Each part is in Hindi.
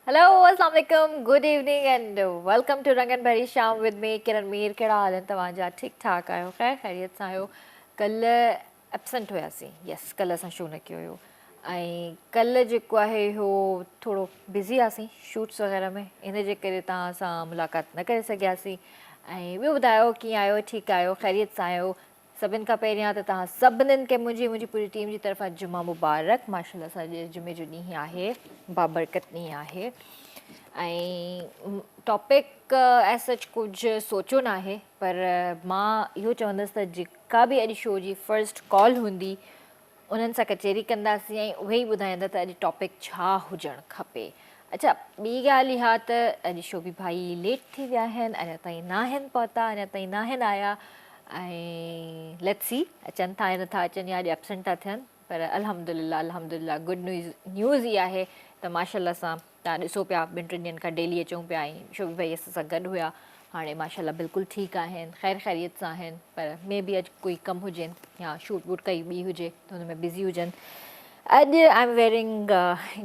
Hello, Assalamu alaikum, good evening and welcome to रंगन भरी शाम with me किरण मीर। कहिड़ा हाल आहिनि तव्हांजा? ठीक ठाक आहियो? ख़ैर ख़ैरियत सां आहियो? कल्ह एब्सेंट हुयासीं, यस कल्ह असां शो न कयो हुयो ऐं कल्ह जेको आहे हो थोरो बिज़ी हुआसीं शूट्स वग़ैरह में, इन जे करे तव्हां सां मुलाक़ात न करे सघियासीं। ऐं ॿियो ॿुधायो कीअं आहियो? ठीकु आहियो? ख़ैरियत सां आहियो? सभिनि खां पहिरियां त तव्हां सभिनीनि खे मुंहिंजी पूरी टीम जी तरफ़ां जुमा मुबारक। माशाल्लाह सां अॼु जुमे जो ॾींहुं आहे, बाबरकत ॾींहुं आहे। ऐं टॉपिक एज सच कुझु सोचियो न आहे, पर मां इहो चवंदसि त जेका बि अॼु शो जी फर्स्ट कॉल हूंदी उन्हनि सां कचहरी कंदासीं ऐं उहे ई ॿुधाईंदा त अॼु टॉपिक छा हुजणु खपे। अच्छा, ॿी ॻाल्हि इहा त अॼु शो बि भाई लेट थी विया आहिनि, अञा ताईं न आहिनि पहुता, अञा ताईं न आहिनि आया ऐं लेट्स सी अचनि था या नथा अचनि या अॼु एब्सेंट था थियनि, पर अल्हम्दुलिल्लाह गुड न्यूज़ ई आहे त माशाल्लाह सां तव्हां ॾिसो पिया ॿिनि टिनि ॾींहंनि खां डेली अचूं पिया ऐं शोभी भाई असां सां गॾु हुया, हाणे माशाल्लाह बिल्कुलु ठीकु आहिनि, ख़ैर ख़ैरियत सां आहिनि, पर मे बि अॼु कोई कमु हुजनि या शूट वूट काई ॿी हुजे त हुन में बिज़ी हुजनि। अॼु I am wearing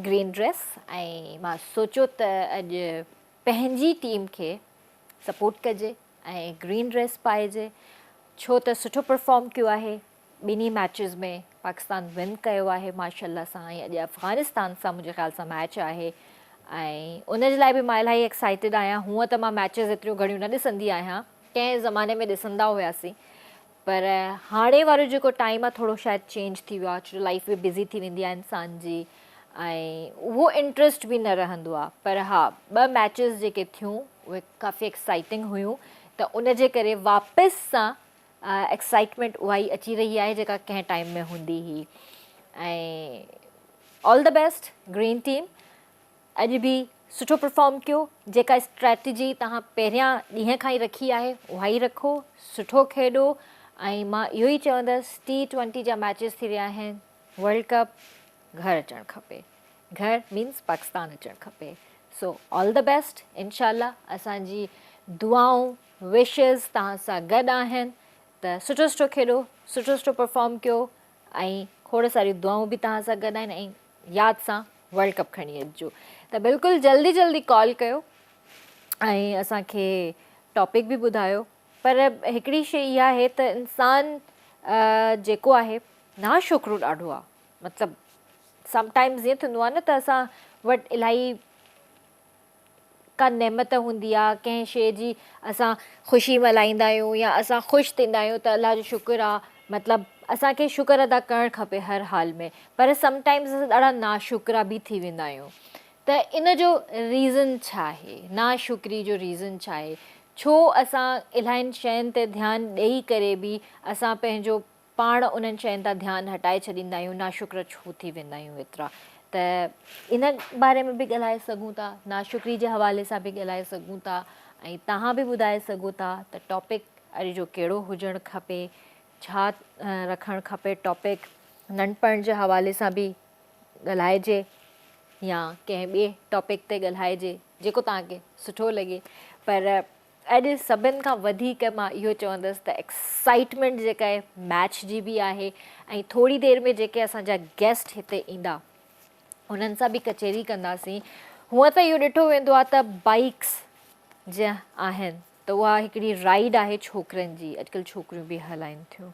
green dress ऐं मां सोचियो त अॼु पंहिंजी टीम खे सपोर्ट कजे ऐं ग्रीन ड्रेस पाइजे, छो त सुठो परफॉर्म कयो आहे ॿिन्ही मैचिज़ में। पाकिस्तान विन कयो आहे माशाल्लाह सां ऐं अॼु अफ़गानिस्तान सां मुंहिंजे ख़्याल सां मैच आहे ऐं उनजे लाइ बि मां इलाही एक्साइटेड आहियां। हूअं त मां मैचिज़ एतिरियूं घणियूं न ॾिसंदी आहियां, कंहिं ज़माने में ॾिसंदा हुआसीं, पर हाणे वारो जेको टाइम आहे थोरो शायदि चेंज थी वियो आहे, छो लाइफ बि बिज़ी थी वेंदी आहे इंसान जी ऐं उहो इंट्रस्ट बि न रहंदो आहे। पर हा, 2 मैचिज़ जेके थियूं उहे काफ़ी एक्साइटिंग हुयूं, त उनजे करे वापसि सां एक्साइटमेंट उहा ई अची रही आहे जेका कंहिं टाइम में हूंदी हुई। ऐं all the best green team, अॼु बि सुठो परफॉर्म कयो, जेका स्ट्रैटेजी तव्हां पहिरियां ॾींहं खां ई रखी आहे उहा ई रखो, सुठो खेॾो ऐं मां इहो ई चवंदसि T20 जा मैचिस थी रहिया आहिनि, वर्ल्ड कप घरु अचणु खपे, घरु मीन्स पाकिस्तान अचणु खपे। सो ऑल द बेस्ट, इनशाला असांजी दुआऊं विशिस तव्हां सां गॾु आहिनि त सुठो सुठो खेॾो, सुठो सुठो परफॉर्म कयो ऐं खोड़ सारियूं दुआऊं बि तव्हां सां गॾु आहिनि ऐं यादि सां वर्ल्ड कप खणी अचिजो। त बिल्कुलु जल्दी जल्दी कॉल कयो ऐं असांखे टॉपिक बि ॿुधायो। पर हिकिड़ी शइ इहा आहे त इंसानु जेको आहे नाशुक्र ॾाढो आहे, मतिलबु समटाइम्स ईअं थींदो आहे न त असां वटि इलाही का नेमत हूंदी आहे, कंहिं शइ जी असां ख़ुशी मल्हाईंदा आहियूं या असां ख़ुशि थींदा आहियूं त अलाह जो शुक्र आहे, मतिलबु असांखे शुक्र अदा करणु खपे हर हाल में, पर समटाइम्स असां ॾाढा नाशुक्रा बि थी वेंदा आहियूं। त इन जो रीज़न छा आहे? नाशुक्री जो रीज़न छा आहे? छो असां इलाहियुनि शयुनि ते ध्यानु ॾेई करे बि असां पंहिंजो पाण उन्हनि शयुनि तां ध्यानु हटाए छॾींदा आहियूं, नाशुक्र छो थी वेंदा आहियूं एतिरा? त इन बारे में बि ॻाल्हाए सघूं था, नाशुक्री जे हवाले सां बि ॻाल्हाए सघूं था ऐं तव्हां बि ॿुधाए सघो था त टॉपिक अॼु जो कहिड़ो हुजणु खपे, छा रखणु खपे टॉपिक, नंढपण जे हवाले सां बि ॻाल्हाइजे या कंहिं ॿिए टॉपिक ते ॻाल्हाइजे, जेको तव्हांखे सुठो लॻे। पर अॼु सभिनि खां वधीक मां इहो चवंदसि त एक्साइटमेंट जेका आहे मैच जी बि आहे ऐं थोरी देरि में जेके असांजा गेस्ट हिते ईंदा उन्हनि सां बि कचहरी कंदासीं। हूअं त इहो ॾिठो वेंदो आहे त बाइक्स जीअं आहिनि त उहा हिकिड़ी राइड आहे छोकिरनि जी, अॼुकल्ह छोकिरियूं बि हलाइनि थियूं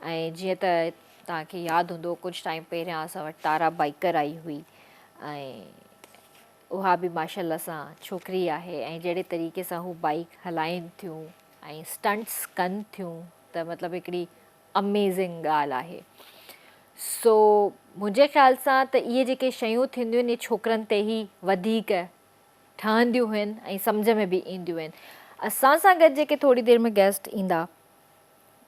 ऐं जीअं त तव्हांखे यादि हूंदो कुझु टाइम पहिरियां असां वटि तारा बाइकर आई हुई ऐं उहा बि माशाल्लाह सां छोकिरी आहे ऐं जहिड़े तरीक़े सां हू बाइक हलाइनि थियूं ऐं स्टंट्स कनि थियूं त मतिलबु हिकिड़ी अमेज़िंग ॻाल्हि आहे। सो मुंहिंजे ख़्याल सां त इहे जेके शयूं थींदियूं आहिनि इहे छोकिरनि ते ई वधीक ठहंदियूं आहिनि ऐं सम्झ में बि ईंदियूं आहिनि। असां सां गॾु जेके थोरी देरि में गेस्ट ईंदा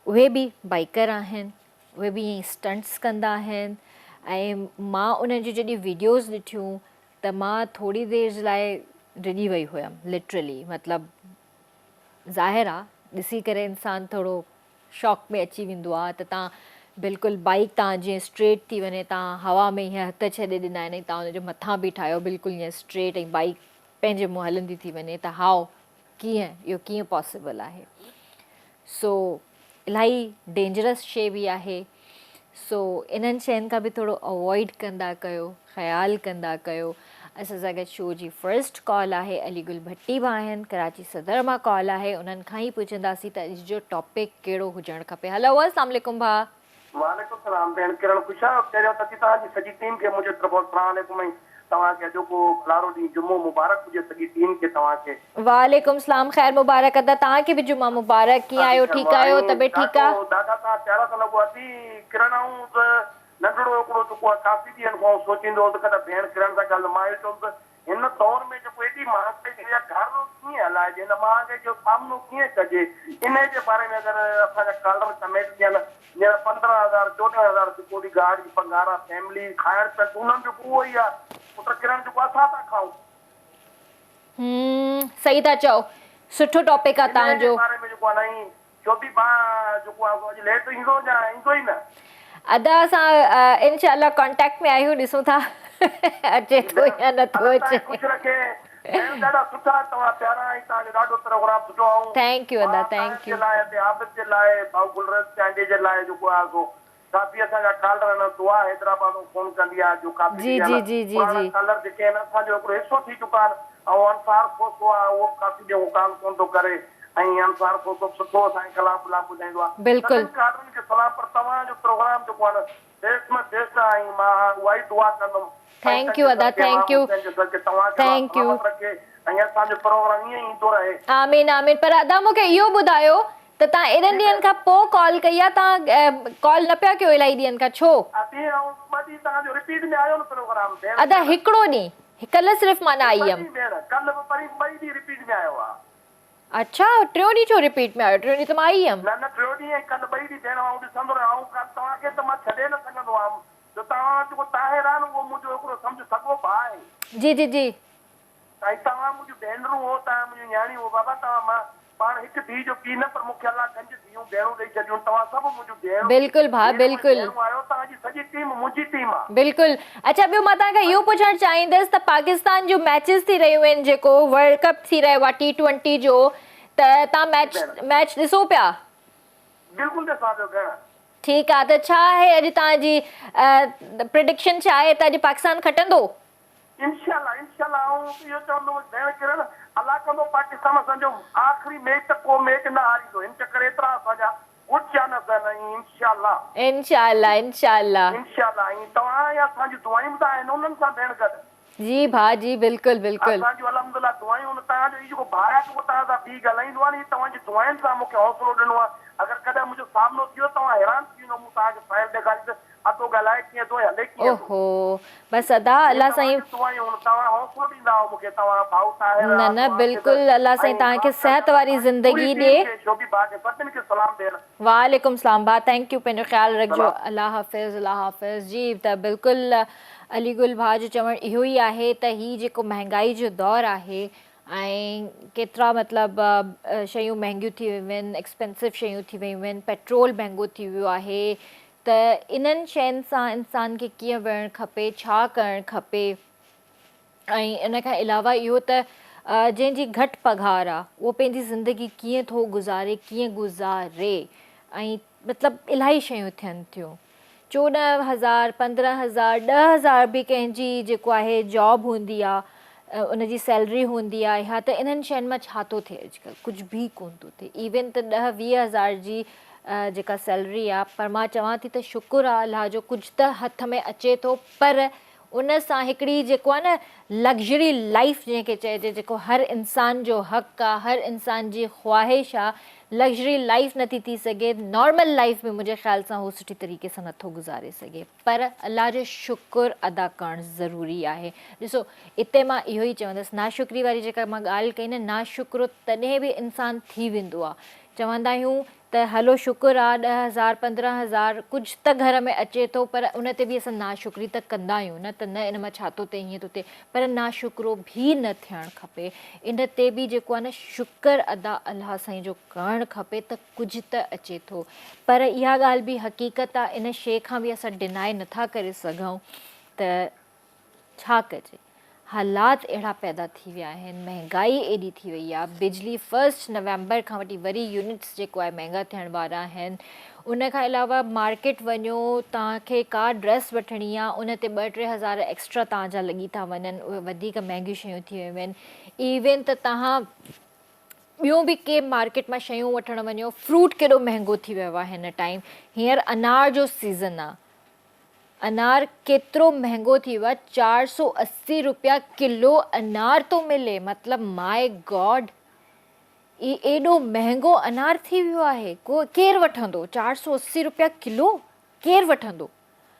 उहे बि बाइकर आहिनि, उहे बि ईअं स्टंट्स कंदा आहिनि ऐं मां उन्हनि जी जॾहिं वीडियोज़ ॾिठियूं त मां थोरी देरि जे लाइ डिॼी वई हुयमि लिटरली, मतिलबु ज़ाहिर आहे ॾिसी करे इंसानु थोरो शॉक में अची वेंदो आहे त तव्हां बिल्कुलु बाइक तव्हां जीअं स्ट्रेट थी वञे, तव्हां हवा में हीअं हथ छॾे ॾिना आहिनि ऐं तव्हां हुनजे मथां बीठा आहियो बिल्कुलु हीअं स्ट्रेट ऐं बाइक पंहिंजे मुंहुं हलंदी थी वञे त हाउ कीअं इहो कीअं पॉसिबल आहे? सो इलाही डेंजरस शइ बि आहे। सो इन्हनि शयुनि खां बि थोरो अवॉइड कंदा कयो, ख़्यालु कंदा कयो। असां सां गॾु शो जी फर्स्ट कॉल आहे अलीगुल भट्टी भाउ आहिनि, कराची सदर मां कॉल आहे। उन्हनि खां ई पुछंदासीं त अॼु जो टॉपिक कहिड़ो हुजणु खपे। हलो, अस्सलाम वालेकुम भाउ। वालेकुम सलाम भेण किरण खुशा पहिरियों त तव्हांजी सॼी टीम खे मुंहिंजो तरफ़ां अस्सलाम वालेकुम ऐं तव्हांखे अॼोको लारो ॾींहुं जुमो मुबारक हुजे सॼी टीम खे तव्हांखे। वालेकुम सलाम, ख़ैर मुबारक अदा, तव्हांखे बि जुमा मुबारक। कीअं आहियो? ठीकु आहियो? तबियत ठीकु आहे? ॾाढा तव्हां प्यारा था लॻो अची किरण ऐं त नंढड़ो हिकिड़ो जेको आहे काफ़ी ॾींहंनि खां सोचींदो हो त कॾहिं भेण किरण सां ॻाल्हि मां चयुमि त हिन दौर में जेको एॾी महांगाई घर कीअं हलाइजे, हिन महांगाई जो सामनो कीअं कजे, इन जे बारे में अगरि असांजा कॉलर समेट थियनि। हींअर 15,000 14,000 जेको बि गार्ड जी पघार आहे, फैमिली खाइण पीअण उन्हनि जो उहो ई आहे। पुट किरण जेको असां था खाऊं। सही था चओ, सुठो टॉपिक आहे तव्हांजो। बारे में जेको आहे न चोबी भाउ जेको आहे अॼु लेट ईंदो या ईंदो ई न। अदा असां इंशाल्लाह कांटेक्ट में आहियूं, ॾिसूं था अचे थो या नथो अचे। ख़ुशि रखे ॾाढा सुठा तव्हां प्यारा ऐं तव्हांजो ॾाढो प्रोग्राम सुठो आहे। थैंक यू अदा, थैंक यू। आबिद जे लाइ भाउ गुलरज़ चांडे जे लाइ जेको आहे सो काफ़ी असांजा कॉलर आहिनि, दुआ हैदराबाद में फोन कंदी आहे जो काफ़ी जी जी जी जी जी कॉलर जेके आहिनि असांजो हिकिड़ो हिसो थी चुका आहिनि। ऐं अंसार फोसो आहे उहो काफ़ी ॾींहं कॉल कोन थो करे ऐं अंसार फोसो सुठो असांखे कलाम कलाम ॿुधाईंदो आहे। बिल्कुलु कॉलरनि खे सलाम, पर तव्हांजो प्रोग्राम जेको आहे न देश में देश आहे ऐं मां उहा ई दुआ कंदुमि। थैंक यू अदा, थैंक यू, थैंक यू। आमीन आमीन। पर अदा मूंखे इहो ॿुधायो त तव्हां एॾनि ॾींहंनि खां पोइ कॉल कई आहे, तव्हां कॉल न पिया कयो इलाही ॾींहंनि खां, छो? अदा हिकिड़ो ॾींहुं, कल्ह सिर्फ़ु मां न आई हुयमि। अच्छा, टियों ॾींहुं छो रिपीट में आयो? टियों ॾींहुं त मां आई हुयमि। न टियों ॾींहुं ऐं कल्ह ॿई ॾींहं भेण आउं ॾिसंदो रहियो तव्हांखे त मां छॾे न सघंदो आहियां। जो तव्हां जेको ताहिर आहे न उहो मुंहिंजो हिकिड़ो सम्झ सघो भाउ आहे। जी जी जी। ऐं तव्हां मुंहिंजूं भेनरूं हो, तव्हां मुंहिंजूं न्याणियूं हो। बाबा तव्हां मां पाण हिकु धीउ जो पीउ न, पर मूंखे अलाह गंज धीअरूं भेणूं ॾेई छॾियूं। तव्हां सभु मुंहिंजूं भेणूं। बिल्कुलु भाउ, बिल्कुलु आहियो। तव्हांजी सॼी टीम मुंहिंजी टीम आहे। बिल्कुलु। अच्छा, ॿियो मां तव्हांखां इहो पुछणु चाहींदसि त पाकिस्तान जूं मैचिस थी रहियूं आहिनि, जेको वर्ल्ड कप थी रहियो आहे T20 जो, त तव्हां मैच ॾिसो पिया? बिल्कुलु ॾिसां पियो भेण। ठीकु आहे, त छा आहे अॼु तव्हांजी प्रिडिक्शन छा आहे त अॼु पाकिस्तान खटंदो? इंशाल्लाह इंशाल्लाह आउं इहो चवंदुमि भेण किरण, अलाह कंदो पाकिस्तान असांजो आख़िरी मैच त को मैच न हारींदो। हिन चकर एतिरा असांजा उठ चानस आहिनि। इंशाल्लाह इंशाल्लाह इंशाल्लाह इंशाल्लाह। ऐं तव्हां या असांजी दुआयूं त आहिनि उन्हनि सां भेण गॾु। जी भाउ जी, बिल्कुलु बिल्कुलु। असांजूं अल्हम्दुलिल्लाह दुआयूं, तव्हांजो इहो जेको भाउ आहे जेको तव्हां सां बि ॻाल्हाईंदो आहे नी, तव्हांजी दुआयुनि सां मूंखे हौसलो ॾिनो आहे। अगरि कॾहिं मुंहिंजो सामनो थियो तव्हां हैरान थी वेंदो। मूं तव्हांखे फाइल ॾेखारी त अधो ॻाल्हाए कीअं थो हले कीअं। ओहो, बसि अदा अल्लाह साईं तव्हां हौसलो ॾींदा आहियो मूंखे। तव्हां भाउ ताहिर न न बिल्कुलु, अल्लाह साईं तव्हांखे सेहत वारी ज़िंदगी ॾे। शोभी भाउ खे सभिनि खे सलाम ॾियण। वालेकुम सलाम भाउ, थैंक यू, पंहिंजो ख़्यालु रखिजो। अल्लाह हाफ़िज़, अल्लाह हाफ़िज़। जी, त बिल्कुलु अलीगुल भाउ जो चवणु इहो ई आहे त हीअ जेको महांगाई जो दौरु आहे ऐं केतिरा मतिलबु शयूं महांगियूं थी वियूं आहिनि, एक्सपेंसिव शयूं थी वियूं आहिनि, पेट्रोल महांगो थी वियो आहे, त इन्हनि शयुनि सां इंसान खे कीअं विहणु खपे, छा करणु खपे। ऐं इन खां अलावा इहो त जंहिंजी घटि पघार आहे उहो पंहिंजी ज़िंदगी कीअं थो गुज़ारे, कीअं गुज़ारे। ऐं मतिलबु इलाही शयूं थियनि थियूं। 14,000 15,000 10,000 बि कंहिंजी जेको आहे जॉब हूंदी आहे, उनजी सैलरी हूंदी आहे। हा, त इन्हनि शयुनि मां छा थो थिए अॼुकल्ह? कुझु बि कोन थो थिए। इवन त 10-20,000 जी जेका सैलरी आहे, पर मां चवां थी त शुक्र आहे अल्लाह जो कुझु त हथ में अचे थो। पर उन सां हिकिड़ी जेको आहे न लग्ज़री लाइफ जंहिंखे चइजे, जेको हर इंसान जो हक़ आहे, हर इंसान जी ख़्वाहिश आहे, लग्ज़री लाइफ नथी थी सघे। नॉर्मल लाइफ में मुंहिंजे ख़्याल सां उहो सुठी तरीक़े सां नथो गुज़ारे सघे। पर अल्लाह जो शुक्र अदा करणु ज़रूरी आहे। ॾिसो, हिते मां इहो ई चवंदसि, नाशुक्री वारी जेका मां ॻाल्हि कई न, नाशुक्रो तॾहिं बि इंसानु थी वेंदो आहे। चवंदा आहियूं त हलो शुक्र आहे 10,000 15,000 कुझु त घर में अचे थो, पर उन ते बि असां नाशुक्री त कंदा आहियूं न, त न इन मां छा थो थिए, हीअं थो थिए। पर नाशुक्रो बि न थियणु खपे। इन ते बि जेको आहे न शुक्र अदा अल्लाह साईं जो करणु खपे त कुझु त अचे थो। पर इहा ॻाल्हि बि हक़ीक़त आहे, इन शइ खां बि असां डिनाए नथा करे सघूं त छा कजे। हालात अहिड़ा पैदा थी विया आहिनि, महांगाई एॾी थी वई आहे। बिजली 1 नवंबर खां वठी वरी यूनिट्स जेको आहे महांगा थियण वारा आहिनि। उन खां अलावा मार्केट वञो, तव्हांखे का ड्रेस वठणी आहे उन ते 2-3 हज़ार एक्स्ट्रा तव्हांजा लॻी था वञनि, उहे वधीक महांगियूं शयूं थी वियूं आहिनि। इवन त तव्हां ॿियूं बि के मार्केट मां शयूं वठणु वञो, फ्रूट केॾो महांगो थी वियो आहे हिन टाइम। हींअर अनार जो सीज़न आहे, अनार केतिरो महांगो थी वियो आहे, 480 रुपया किलो अनार थो मिले। मतिलबु माय गॉड, एॾो महांगो अनार थी वियो आहे, केरु वठंदो? 480 रुपया किलो केरु वठंदो?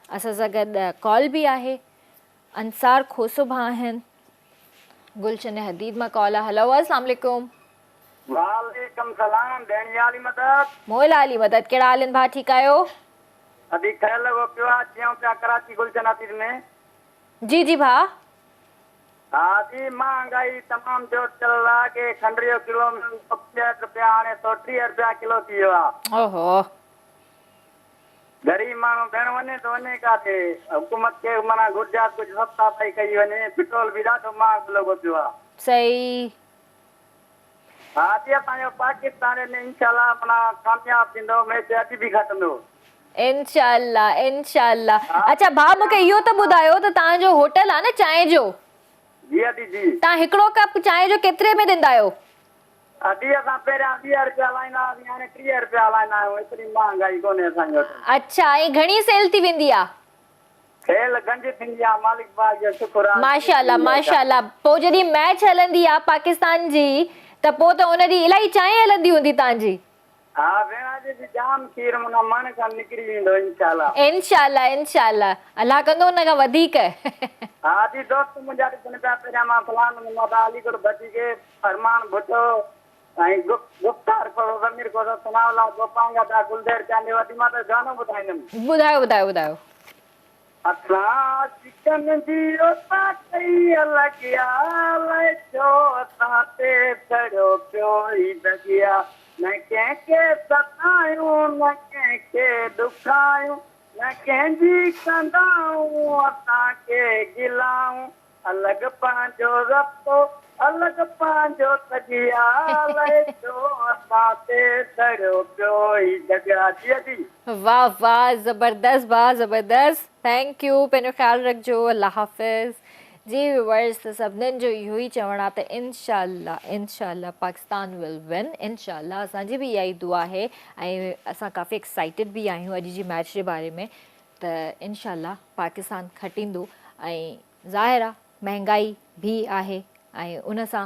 असां सां गॾु कॉल बि आहे, अंसार खोसुभा आहिनि, गुलशन हदीद मां कॉल आहे। हलो, अस्सलाम वालेकुम। वालेकुम सलाम, भेण याली मदद। मोल आली मदद, कहिड़ा हाल आहिनि भाउ, ठीकु आहियो? अभी ख्याल लॻो पियो आहे अचूं पिया कराची गुलशन हदीद में। जी जी भाउ। हाँ जी, महंगाई तमाम जोर चल रहा है कि खंड जो किलो में 65 रुपया हाणे 130 रुपया किलो थी वियो आहे। ओहो, गरीब माण्हू भेण वञे तो वञे काथे? हुकूमत खे माना गुजरात कुझु सस्ता पई कई वञे, पेट्रोल बि ॾाढो महांगो लॻो पियो आहे। सही। हाँ जी, असांजो पाकिस्तान में इंशाल्लाह माना कामयाब थींदो, मैच अॼु बि खटंदो इंशाल्लाह इंशाल्लाह। अच्छा भाउ, मूंखे इहो त ॿुधायो त तव्हांजो होटल आहे न चांहि जो, जी अदी जी, तव्हां हिकिड़ो कप चांहि जो केतिरे में ॾींदा आहियो? अॼु असां पहिरियां 20 रुपया हलाईंदा हुआसीं, हाणे 30 रुपया हलाईंदा आहियूं। एतिरी महांगाई कोन्हे असांजो। अच्छा, ऐं घणी सेल थी वेंदी आहे? खेल गंज थींदी आहे, मालिक पाक जो शुक्र आहे। माशाल्लाह माशाल्लाह। पोइ जॾहिं मैच हलंदी आहे पाकिस्तान जी, त पोइ त उन ॾींहुं इलाही चांहि हलंदी हूंदी तव्हांजी? हाँ भेण, अॼु बि जाम खीर माना मन खां निकिरी वेंदो इंशाल्लाह। इंशाल्लाह इंशाल्लाह, अल्लाह कंदो उन खां वधीक। हाँ जी, दोस्त मुंहिंजा ॾिसनि पिया, पहिरियां मां फलान मोहम्मद अलीगढ़ बची के फरमान भुटो ऐं गुप्तार को ज़मीर को सनावला गोपांगा दा गुलदेर चांदे वदी मां त गानो ॿुधाईंदमि। ॿुधायो ॿुधायो ॿुधायो। असां चिकन जी रोता कई अलॻिया लाइ छो असां ते चढ़ियो पियो ई दगिया, न कंहिंखे सतायूं न कंहिंखे ॾुखायूं, न कंहिंजी कंदाऊं असांखे गिलाऊं, अलॻि पंहिंजो रस्तो अलॻि पंहिंजो तजिया लाइ छो असां ते चढ़ियो पियो ई दगिया। जी जी, वाह वाह, ज़बरदस्त भाउ ज़बरदस्त, थैंक यू, पंहिंजो ख़्यालु रखिजो, अल्लाह हाफ़िज़। जी व्यूअर्स, त सभिनीनि जो इहो ई चवणु आहे त इंशाल्लाह इंशाल्लाह पाकिस्तान विल विन, इंशाल्लाह। असांजी बि इहा ई दुआ आहे ऐं असां काफ़ी एक्साइटेड बि आहियूं अॼु जी मैच जे बारे में, त इंशाल्लाह पाकिस्तान खटींदो। ऐं ज़ाहिर आहे महांगाई बि आहे ऐं उन सां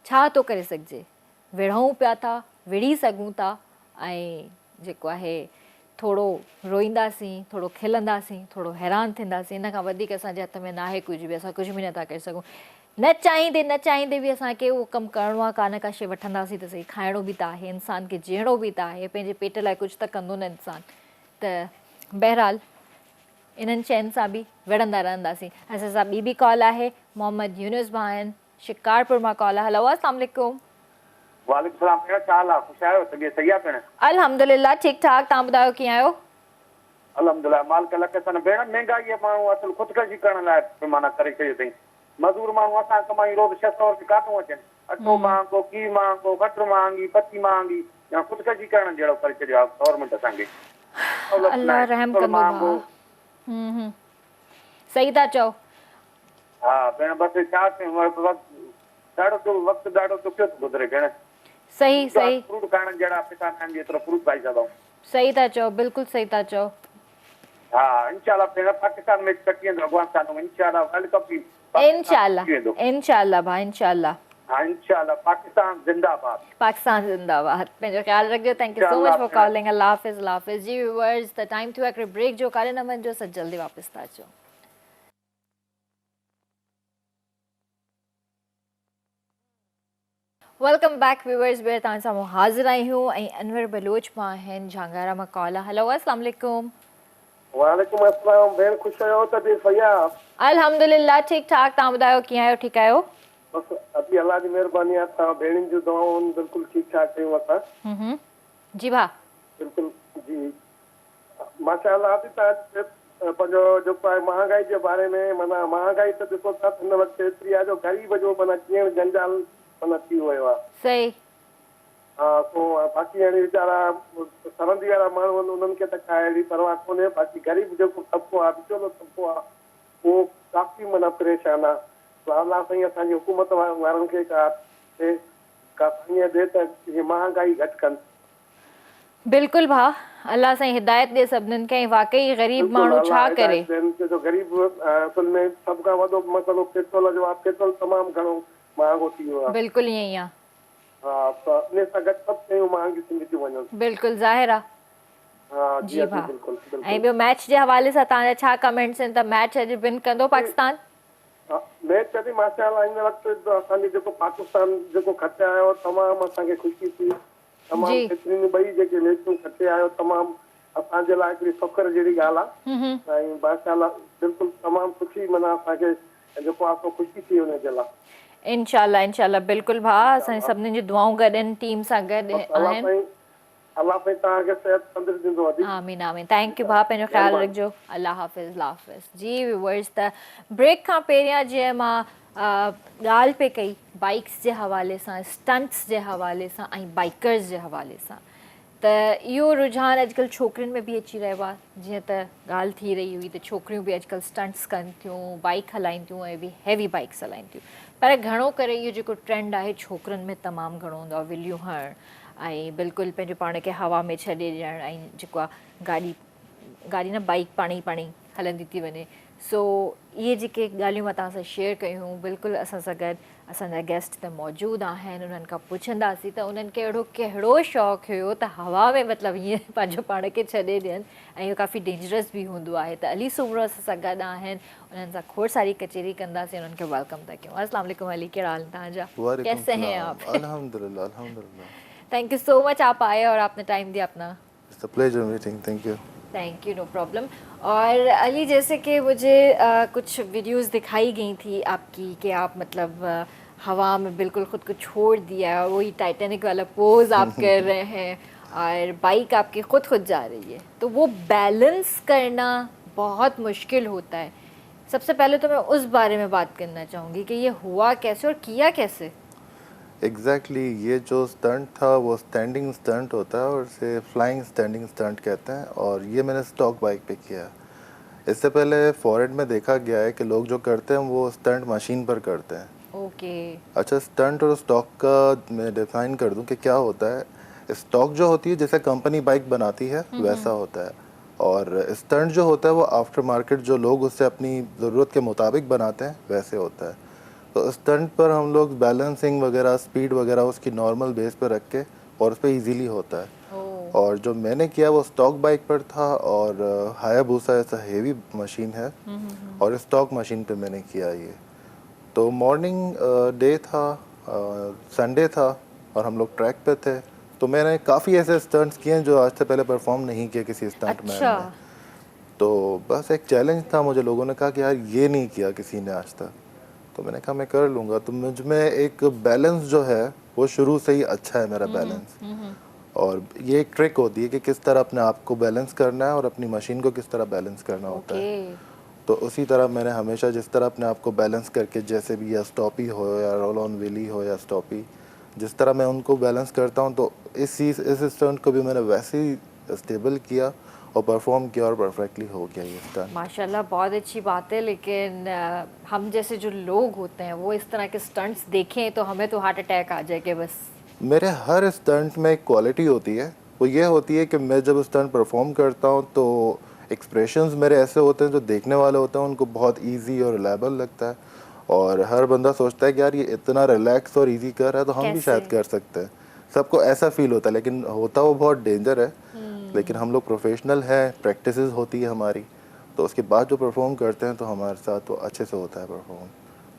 छा थो करे सघिजे, विढ़ूं पिया था, विढ़ी सघूं था, ऐं जेको आहे थोरो रोईंदासीं, थोरो खिलंदासीं, थोरो हैरान थींदासीं, इन खां वधीक असांजे हथ में न आहे कुझु बि। असां कुझु बि नथा करे सघूं, न चाहींदे बि असांखे उहो कमु करिणो आहे, का न का शइ वठंदासीं त सही, खाइणो बि त आहे, इंसान खे जीअणो बि त आहे, पंहिंजे पेट लाइ कुझु त कंदो न इंसान। त बहरहाल इन्हनि शयुनि सां बि विढ़ंदा रहंदासीं। असां सां ॿी बि कॉल आहे, मोहम्मद यूनुस भाउ आहिनि, शिकारपुर मां कॉल आहे। हलो, अस्सलाम वालेकुम। वालेकुम सलाम भेण, छा हाल आहे? ख़ुशि आहियो? तबियत सही आहे भेण? अल्हम्दुलिल्लाह ठीक ठाक, तव्हां ॿुधायो कीअं आहियो? अल्हम्दुलिल्लाह, मालिक लख सन। भेण, महांगाई माण्हू असुल ख़ुदकशी करण लाइ माना करे छॾियो अथई। मज़दूर माण्हू असां कमाई रोज़ 600 रुपया काथो अचनि, अटो महांगो, की महांगो, कटर महांगी, पती महांगी, या ख़ुदकशी करण जहिड़ो करे छॾियो आहे गवर्नमेंट असांखे। अल्लाह रहम कंदो भाउ। सही था चओ। हा भेण, बसि छा कयूं, वक़्तु ॾाढो ॾुखियो थो गुज़रे भेण। सही सही, फ्रूट खाइण जहिड़ा पैसा आहिनि जेतिरो फ्रूट खाई सघूं। सही था चओ, बिल्कुलु सही था चओ। हाँ इंशाल्लाह भेण, पाकिस्तान में कटी वेंदो अफ़गानिस्तान में, इंशाल्लाह वर्ल्ड कप बि इंशाल्लाह इंशाल्लाह भाउ, इंशाल्लाह। हाँ इंशाल्लाह, पाकिस्तान जिंदाबाद। पाकिस्तान जिंदाबाद। पंहिंजो ख्यालु रखिजो। Thank you so much for calling. अल्लाह हाफ़िज़, अल्लाह हाफ़िज़। जी व्यूअर्स, त टाइम थियो आहे ब्रेक जो, काले न वञिजो, सभु जल्दी वापसि था अचो। वेलकम बैक व्यूअर्स, ॿीहर तव्हां सां हाज़िर आहियूं ऐं अनवर बलोच मां आहिनि, झांगारा मां कॉल आहे। हलो, अस्सलाम वालेकुम। वालेकुम अस्सलाम भेण, ख़ुशि आहियो? तबियत सही आहे? अल्हम्दुलिल्लाह ठीक ठाक, तव्हां ॿुधायो कीअं आहियो? ठीकु आहियो? बसि अभी अल्लाह जी महिरबानी आहे, तव्हां भेणनि जूं दुआऊं बिल्कुलु ठीकु ठाक कयूं असां। जी भाउ, बिल्कुलु जी, माशाअल्लाह। तव्हां पंहिंजो जेको आहे महांगाई जे बारे में, माना महांगाई त ॾिसो था हिन वक़्तु एतिरी आहे जो ग़रीब जो माना कीअं जंजाल माना थी वियो आहे। सही। तो बाक़ी हाणे वीचारा सरहदी वारा माण्हू आहिनि उन्हनि खे त का अहिड़ी परवाह कोन्हे, बाक़ी ग़रीब जेको तबिको आहे विचोलो तबिको आहे उहो काफ़ी माना परेशान आहे। त अलाह साईं असांजी हुकूमत वारनि खे का साईं ॾे त इहे महांगाई घटि कनि। बिल्कुलु भाउ, अल्लाह साईं हिदायत ॾे सभिनीनि खे। वाकई ग़रीब माण्हू छा करे। जो ग़रीब असुल में सभ खां वॾो मसइलो पेट्रोल जो आहे। पेट्रोल तमामु घणो महांगो थी वियो आहे। बिल्कुलु ईअं ई आहे। हा, त इन सां गॾु सभु शयूं महांगी थींदी थियूं वञनि। बिल्कुलु ज़ाहिर आहे। हा जी भाउ, ऐं ॿियो मैच जे हवाले सां तव्हांजा छा कमेंट्स आहिनि? त मैच अॼु विन कंदो पाकिस्तान? मैच अॼु माशाअल्लाह हिन वक़्तु असांजी जेको पाकिस्तान जेको खटे आयो तमामु असांखे ख़ुशी थी। तमामु केतिरियूं ॿई जेके मैचूं खटे आयो तमामु असांजे लाइ हिकिड़ी फ़ख्र जहिड़ी ॻाल्हि आहे। ऐं माशाअल्लाह बिल्कुलु तमामु सुठी माना असांखे जेको आहे ख़ुशी थी हुनजे लाइ। इंशाल्लाह इंशाल्लाह बिल्कुलु भाउ, असांजी सभिनीनि जी दुआऊं गॾु आहिनि, टीम सां गॾु आहिनि। अल्लाह साईं तव्हांखे सेहत तंदुरुस्ती ॾींदो वधीक। आमीन आमीन। थैंक यू भाउ, पंहिंजो ख़्यालु रखिजो। अल्लाह हाफ़िज़, अल्लाह हाफ़िज़। जी व्यूअर्स, त ब्रेक खां पहिरियां जीअं मां ॻाल्हि पे कई बाइक्स जे हवाले सां, स्टंट्स जे हवाले सां ऐं बाइकर्स जे हवाले सां, त इहो रुझान अॼुकल्ह छोकिरियुनि में बि अची रहियो आहे। जीअं त ॻाल्हि थी रही हुई त छोकिरियूं बि अॼुकल्ह स्टंट्स कनि थियूं, बाइक हलाइनि थियूं ऐं बि हैवी बाइक्स हलाइनि थियूं। पर घणो करे इहो जेको ट्रेंड आहे छोकिरनि में तमामु घणो हूंदो आहे, विलियूं हणणु ऐं बिल्कुलु पंहिंजे पाण खे हवा में छॾे ॾियणु ऐं जेको आहे गाॾी न बाइक पाणी हलंदी थी वञे। सो इहे जेके ॻाल्हियूं मां तव्हां सां शेयर कयूं, बिल्कुलु असां सां गॾु असांजा गेस्ट त मौजूदु आहिनि। उन्हनि खां पुछंदासीं त उन्हनि खे अहिड़ो कहिड़ो शौक़ु हुयो त हवा में मतिलबु हीअं पंहिंजो पाण खे छॾे ॾियनि, ऐं इहो काफ़ी डेंजरस बि हूंदो आहे। त अली सुमरो असां सां गॾु आहिनि, उन्हनि सां खोड़ सारी कचेरी कंदासीं, उन्हनि खे वेलकम था कयूं। अस्सलाम वालेकुम अली, कहिड़ा हाल तव्हांजा? कैसे हैं आप? अल्हम्दुलिल्लाह अल्हम्दुलिल्लाह। थैंक यू सो मच, आप आए और आपने टाइम दिया अपना। It's a pleasure meeting, thank you. Thank you, no problem. और अली, जैसे कि मुझे कुछ वीडियोस दिखाई गई थी आपकी कि आप मतलब हवा में बिल्कुल ख़ुद को छोड़ दिया और वही टाइटैनिक वाला पोज आप कर रहे हैं और बाइक आपकी खुद जा रही है, तो वो बैलेंस करना बहुत मुश्किल होता है। सबसे पहले तो मैं उस बारे में बात करना चाहूँगी कि ये हुआ कैसे और किया कैसे? एग्जैक्टली ये जो स्टंट था वो स्टैंडिंग स्टंट होता है और इसे फ्लाइंग स्टैंडिंग स्टंट कहते हैं, और ये मैंने स्टॉक बाइक पे किया। इससे पहले फॉरेन में देखा गया है कि लोग जो करते हैं वो स्टंट मशीन पर करते हैं। ओके। अच्छा, स्टंट और स्टॉक का मैं डिफाइन कर दूं कि क्या होता है। स्टॉक जो होती है जैसे कंपनी बाइक बनाती है वैसा होता है, और स्टंट जो होता है वो आफ्टर मार्केट जो लोग उससे अपनी ज़रूरत के मुताबिक बनाते हैं वैसे होता है। तो स्टंट पर हम लोग बैलेंसिंग वगैरह, स्पीड वगैरह उसकी नॉर्मल बेस पर रख के और उस पर ईजीली होता है। और जो मैंने किया वो स्टॉक बाइक पर था, और हायाबुसा ऐसा हेवी मशीन है और स्टॉक मशीन पे मैंने किया ये। तो मॉर्निंग डे था, संडे था और हम लोग ट्रैक पे थे, तो मैंने काफ़ी ऐसे स्टंट्स किए हैं जो आज से पहले परफॉर्म नहीं किए किसी स्टंट मैन ने। तो बस एक चैलेंज था, मुझे लोगों ने कहा कि यार ये नहीं किया किसी ने आज तक, तो मैंने कहा मैं कर लूँगा। तो मुझ में एक बैलेंस जो है वो शुरू से ही अच्छा है मेरा बैलेंस, और ये एक ट्रिक होती है कि किस तरह अपने आप को बैलेंस करना है और अपनी मशीन को किस तरह बैलेंस करना होता है। तो उसी तरह मैंने हमेशा जिस तरह अपने आप को बैलेंस करके, जैसे भी या स्टॉपी हो या रोल ऑन व्हीली हो या स्टॉपी, जिस तरह मैं उनको बैलेंस करता हूँ, तो इस स्टंट को भी मैंने वैसे ही स्टेबल किया और परफॉर्म किया और परफेक्टली हो गया ये स्टंट। माशाल्लाह, बहुत अच्छी बात है। लेकिन हम जैसे जो लोग होते हैं वो इस तरह के स्टंट्स देखें तो हमें तो हार्ट अटैक आ जाए कि बस। मेरे हर स्टंट में एक क्वालिटी होती है, वो ये होती है कि मैं जब स्टंट परफॉर्म करता हूँ तो एक्सप्रेशंस मेरे ऐसे होते हैं जो देखने वाले होते हैं उनको बहुत इजी और रिलायबल लगता है, और हर बंदा सोचता है कि यार ये इतना रिलैक्स और इजी कर रहा है तो हम भी शायद कर सकते हैं। सबको ऐसा फील होता है, लेकिन होता वो बहुत डेंजर है। लेकिन हम लोग प्रोफेशनल हैं, प्रैक्टिसेस होती है हमारी, तो उसके बाद जो परफॉर्म करते हैं तो हमारे साथ तो अच्छे से होता है परफॉर्म।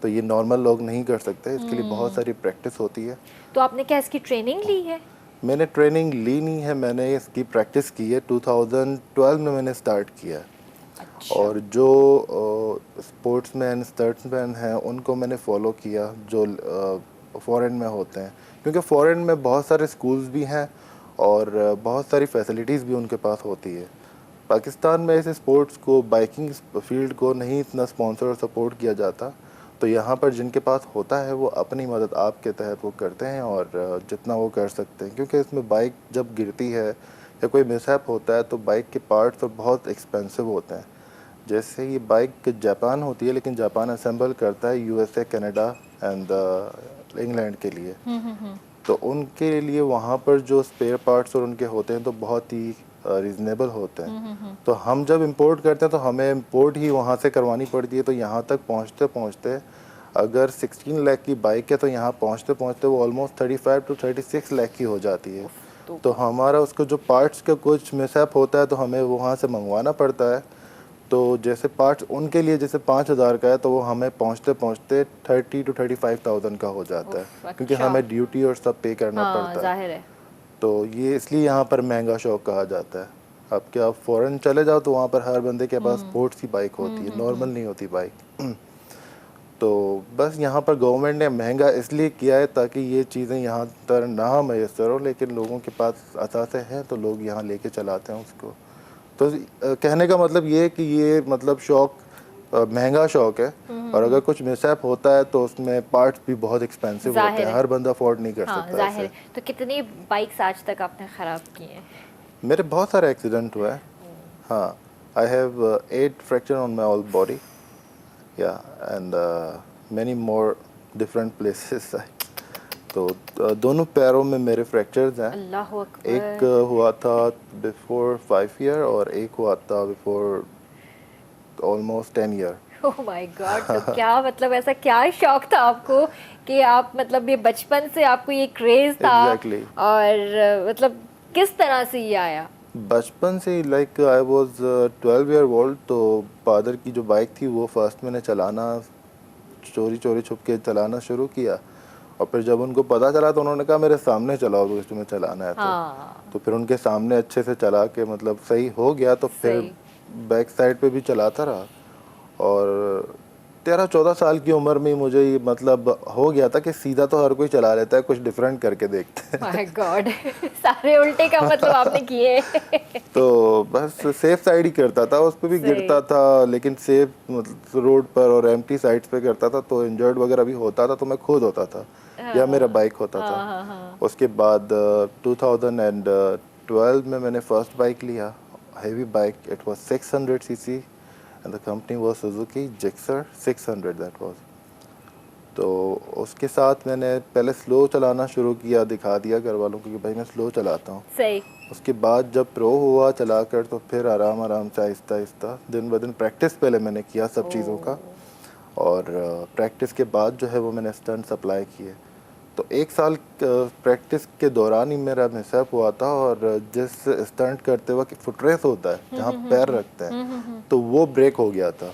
तो ये नॉर्मल लोग नहीं कर सकते, इसके लिए बहुत सारी प्रैक्टिस होती है। तो आपने क्या इसकी ट्रेनिंग ली है? मैंने ट्रेनिंग ली नहीं है, मैंने इसकी प्रैक्टिस की है। 2012 में मैंने स्टार्ट किया। अच्छा। और जो स्पोर्ट्समैन, स्टंट्समैन हैं उनको मैंने फॉलो किया जो फॉरेन में होते हैं, क्योंकि फॉरेन में बहुत सारे स्कूल्स भी हैं और बहुत सारी फैसिलिटीज़ भी उनके पास होती है। पाकिस्तान में ऐसे स्पोर्ट्स को, बाइकिंग फील्ड को नहीं इतना स्पॉन्सर और सपोर्ट किया जाता, तो यहाँ पर जिनके पास होता है वो अपनी मदद आपके तहत वो करते हैं और जितना वो कर सकते हैं, क्योंकि इसमें बाइक जब गिरती है या कोई मिसहैप होता है तो बाइक के पार्ट्स तो बहुत एक्सपेंसिव होते हैं। जैसे ये बाइक जापान होती है, लेकिन जापान असेंबल करता है यूएसए, कनाडा एंड इंग्लैंड के लिए। तो उनके लिए वहाँ पर जो स्पेयर पार्ट्स और उनके होते हैं तो बहुत ही रीज़नेबल होते हैं। तो हम जब इंपोर्ट करते हैं तो हमें इंपोर्ट ही वहाँ से करवानी पड़ती है। तो यहाँ तक पहुँचते पहुँचते अगर 16 लाख की बाइक है तो यहाँ पहुँचते पहुँचते वो ऑलमोस्ट 35 to 36 लाख की हो जाती है। तो हमारा उसको जो पार्ट्स का कुछ मिसअप होता है तो हमें वहाँ से मंगवाना पड़ता है। तो जैसे पार्ट्स उनके लिए जैसे 5,000 का है तो वो हमें पहुँचते पहुँचते 30 to 35,000 का हो जाता है, क्योंकि हमें ड्यूटी और सब पे करना पड़ता है। जाहिर है। तो ये इसलिए यहाँ पर महंगा शौक कहा जाता है। अब क्या आप फॉरेन चले जाओ तो वहाँ पर हर बंदे के पास स्पोर्ट्स की बाइक होती है, नॉर्मल नहीं होती बाइक। तो बस यहाँ पर गवर्नमेंट ने महंगा इसलिए किया है ताकि ये चीज़ें यहाँ पर ना मैसर हो, लेकिन लोगों के पास असासे हैं तो लोग यहाँ लेके चलाते हैं उसको। तो कहने का मतलब ये है कि ये मतलब शौक महंगा शौक है, और अगर कुछ मिसहैप होता है तो उसमें पार्ट्स भी बहुत एक्सपेंसिव होते हैं, हर बंदा अफोर्ड नहीं कर सकता। जाहिर है। तो कितनी बाइक्स आज तक आपने ख़राब की हैं? मेरे बहुत सारे एक्सीडेंट हुए हैं। हाँ, I have 8 fracture on my all body, yeah and many more different places. तो दोनों पैरों में मेरे फ्रैक्चर्स हैं। अल्लाह अकबर। एक हुआ था बिफोर 5 ईयर और एक हुआ था before almost 10 year. Oh my God. तो क्या मतलब ऐसा क्या शौक था आपको कि आप मतलब ये बचपन से आपको ये क्रेज था? Exactly. और मतलब किस तरह से ये आया? बचपन से like I was 12 year old, तो फादर की जो बाइक थी वो फर्स्ट मैंने चलाना चोरी चोरी छुप के चलाना शुरू किया, और फिर जब उनको पता चला तो उन्होंने कहा मेरे सामने चलाओ तो तुम्हें चलाना है। तो फिर उनके सामने अच्छे से चला के मतलब सही हो गया, तो फिर बैक साइड पे भी चलाता रहा। और 13-14 साल की उम्र में मुझे ये मतलब हो गया था कि सीधा तो हर कोई चला लेता है, कुछ डिफरेंट करके देखते हैं। My God. सारे उल्टे का मतलब आपने किए। तो बस सेफ साइड ही करता था, उस पर भी गिरता था लेकिन सेफ मतलब रोड पर और एम्प्टी साइड्स पे करता था। तो इंजर्ड वगैरह भी होता था तो मैं खुद होता था या मेरा बाइक होता था। उसके बाद 2012 में मैंने फर्स्ट बाइक लिया, heavy bike. It was 600 CC and the company was Suzuki Gixxer 600 that was। तो उसके साथ मैंने पहले स्लो चलाना शुरू किया, दिखा दिया घर वालों को कि भाई मैं स्लो चलाता हूँ। सही। उसके बाद जब प्रो हुआ चलाकर तो फिर आराम आराम से आहिस्ता आहिस्ता दिन ब दिन प्रैक्टिस पहले मैंने किया सब चीज़ों का, और प्रैक्टिस के बाद जो है वो मैंने स्टंट सप्लाई किए। तो 1 साल प्रैक्टिस के दौरान ही मेरा मिसअप हुआ था, और जिस स्टंट करते वक्त फुटरेस होता है जहाँ पैर रखते हैं तो वो ब्रेक हो गया था।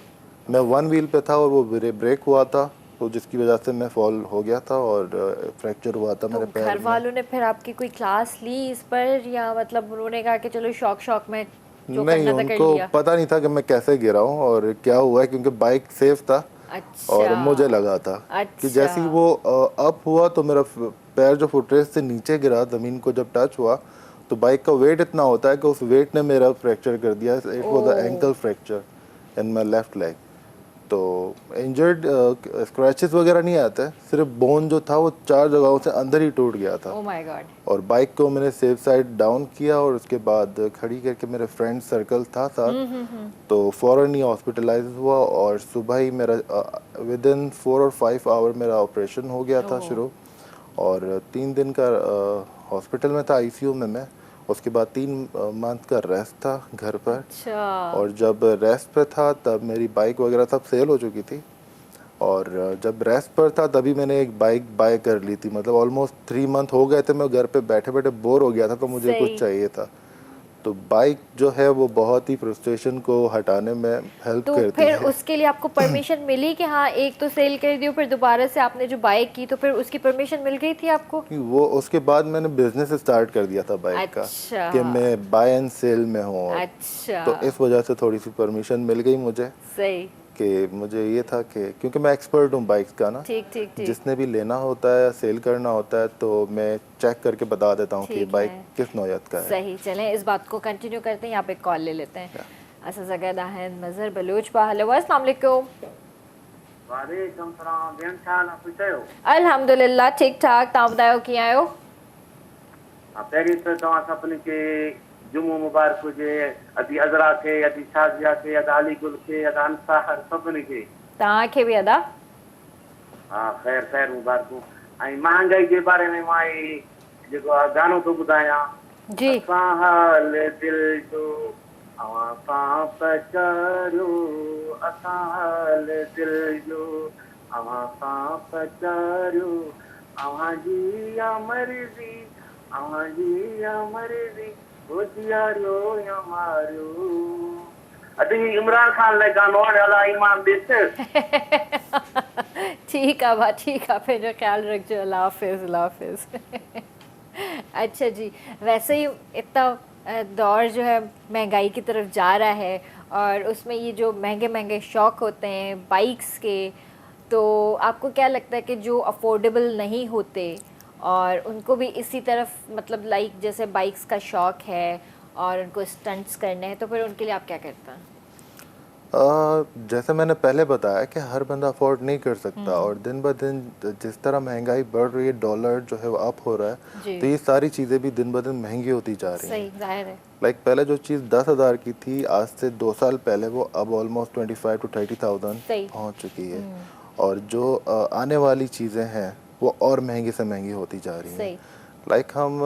मैं 1 व्हील पे था और वो ब्रेक हुआ था, तो जिसकी वजह से मैं फॉल हो गया था और फ्रैक्चर हुआ था मेरे पैर में। घर वालों ने फिर आपकी कोई क्लास ली इस पर, या मतलब उन्होंने कहा कि चलो शौक में जो नहीं, करना था कर उनको लिया? पता नहीं था कि मैं कैसे गिरा हूँ और क्या हुआ है, क्योंकि बाइक सेफ था। अच्छा। और मुझे लगा था कि जैसे ही वो अप हुआ तो मेरा पैर जो फुटरेस्ट से नीचे गिरा, ज़मीन को जब टच हुआ तो बाइक का वेट इतना होता है कि उस वेट ने मेरा फ्रैक्चर कर दिया। It was a ankle fracture in my left leg. तो इंजर्ड स्क्रैचेस वगैरह नहीं आते, सिर्फ बोन जो था वो 4 जगहों से अंदर ही टूट गया था। Oh my God. और बाइक को मैंने सेफ साइड डाउन किया और उसके बाद खड़ी करके मेरे फ्रेंड सर्कल था साथ, तो फ़ौरन ही हॉस्पिटलाइज हुआ, और सुबह ही मेरा विद इन 4 और 5 आवर मेरा ऑपरेशन हो गया था शुरू, और 3 दिन का हॉस्पिटल में था, आईसीयू में मैं। उसके बाद 3 मंथ का रेस्ट था घर पर। अच्छा। और जब रेस्ट पे था तब मेरी बाइक वगैरह सब सेल हो चुकी थी, और जब रेस्ट पर था तभी मैंने एक बाइक बाय कर ली थी। मतलब ऑलमोस्ट 3 मंथ हो गए थे, मैं घर पे बैठे बैठे बोर हो गया था, तो मुझे कुछ चाहिए था। तो बाइक जो है वो बहुत ही फ्रस्ट्रेशन को हटाने में हेल्प तो करती फिर है। उसके लिए आपको परमिशन मिली कि हाँ एक तो सेल कर दी, फिर दोबारा से आपने जो बाइक की तो फिर उसकी परमिशन मिल गई थी आपको? वो उसके बाद मैंने बिजनेस स्टार्ट कर दिया था बाइक का, कि मैं बाय एंड सेल में हूँ। अच्छा। तो इस वजह से थोड़ी सी परमिशन मिल गई मुझे। सही। कि मुझे ये था कि क्योंकि मैं एक्सपर्ट हूँ बाइक्स का ना, ठीक ठीक ठीक। जिसने भी लेना होता है या सेल करना होता है तो मैं चेक करके बता देता हूँ कि बाइक किस नौयत का है। सही। चलें इस बात को कंटिन्यू करते हैं, यहाँ पे कॉल ले लेते हैं। अच्छा जगह दाहन मजहर बलूच पा। हेलो अस्सलाम वालेकुम। वालेकुम सलाम भेण छा हाल आहे ख़ुशि आहियो अल्हम्दुलिल्लाह ठीक ठाक तव्हां ॿुधायो कीअं आहियो पहिरीं त तव्हां सभिनी खे जुमो मुबारक हुजे अदी अज़रा खे अदी शाज़िया खे अदा अली गुल खे अदा अंसार सभिनी खे तव्हांखे बि अदा हा ख़ैर ख़ैर मुबारकूं ऐं महांगाई जे बारे में मां जेको आहे गानो थो ॿुधायां जी असां हाल दिल जो अवां सां पचारियो असां हाल दिल जो अवां सां पचारियो अवां जी मर्ज़ी अवां जी मर्ज़ी होशियारियो या मारियो अॼु इमरान ख़ान लाइ गानो आहे अला ईमान ॾिस ठीक है भाई ठीक है पंहिंजो ख्याल रखिजो अल्लाह हाफिज़ अल्लाह हाफिज़ अच्छा जी वैसे ही इतना दौर जो है महंगाई की तरफ जा रहा है और उसमें ये जो महंगे महंगे शौक होते हैं बाइक्स के तो आपको क्या लगता है कि जो अफोर्डेबल नहीं होते और उनको भी इसी तरफ मतलब लाइक जैसे बाइक्स का शौक है और उनको स्टंट्स करने हैं तो फिर उनके लिए आप क्या करते हैं जैसे मैंने पहले बताया कि हर बंदा अफोर्ड नहीं कर सकता और दिन ब दिन जिस तरह महंगाई बढ़ रही है डॉलर जो है वो अप हो रहा है तो ये सारी चीज़ें भी दिन ब दिन महंगी होती जा रही हैं सही जाहिर है लाइक पहले जो चीज़ 10,000 की थी आज से 2 साल पहले वो अब ऑलमोस्ट 25 to 30,000 सही। पहुंच चुकी है और जो आने वाली चीज़ें हैं वो और महंगी से महंगी होती जा रही हैं सही लाइक हम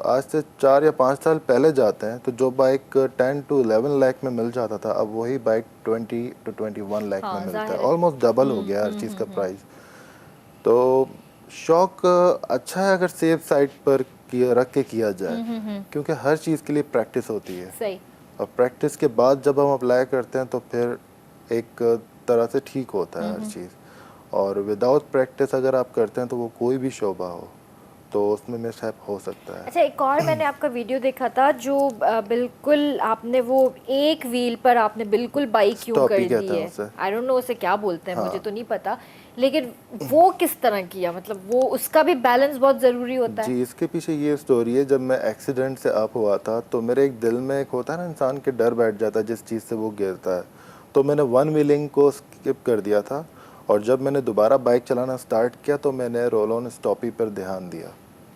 आज से 4 या 5 साल पहले जाते हैं तो जो बाइक 10 to 11 लाख में मिल जाता था अब वही बाइक 20 to 21 लाख में मिलता है ऑलमोस्ट डबल हो गया हर चीज़ का प्राइस तो शौक अच्छा है अगर सेफ साइड पर रख के किया जाए क्योंकि हर चीज़ के लिए प्रैक्टिस होती है सही और प्रैक्टिस के बाद जब हम अप्लाई करते हैं तो फिर एक तरह से ठीक होता है हर चीज़ और विदाउट प्रैक्टिस अगर आप करते हैं तो वो कोई भी शोबा हो तो उसमें मिसहैप हो सकता है अच्छा एक और मैंने आपका वीडियो देखा था जो बिल्कुल आपने वो एक व्हील पर आपने बिल्कुल बाइक यूं Stop कर ही कहते दी हैं है उसे। आई डोंट नो उसे क्या बोलते हैं मुझे तो नहीं पता लेकिन वो किस तरह किया मतलब वो उसका भी बैलेंस बहुत ज़रूरी होता है जी इसके पीछे ये स्टोरी है जब मैं एक्सीडेंट से अप हुआ था तो मेरे एक दिल में एक होता है ना इंसान के डर बैठ जाता है जिस चीज़ से वो गिरता है तो मैंने वन व्हीलिंग को स्किप कर दिया था और जब मैंने दोबारा बाइक चलाना स्टार्ट किया तो मैंने रोल ऑन स्टॉपी पर ध्यान दिया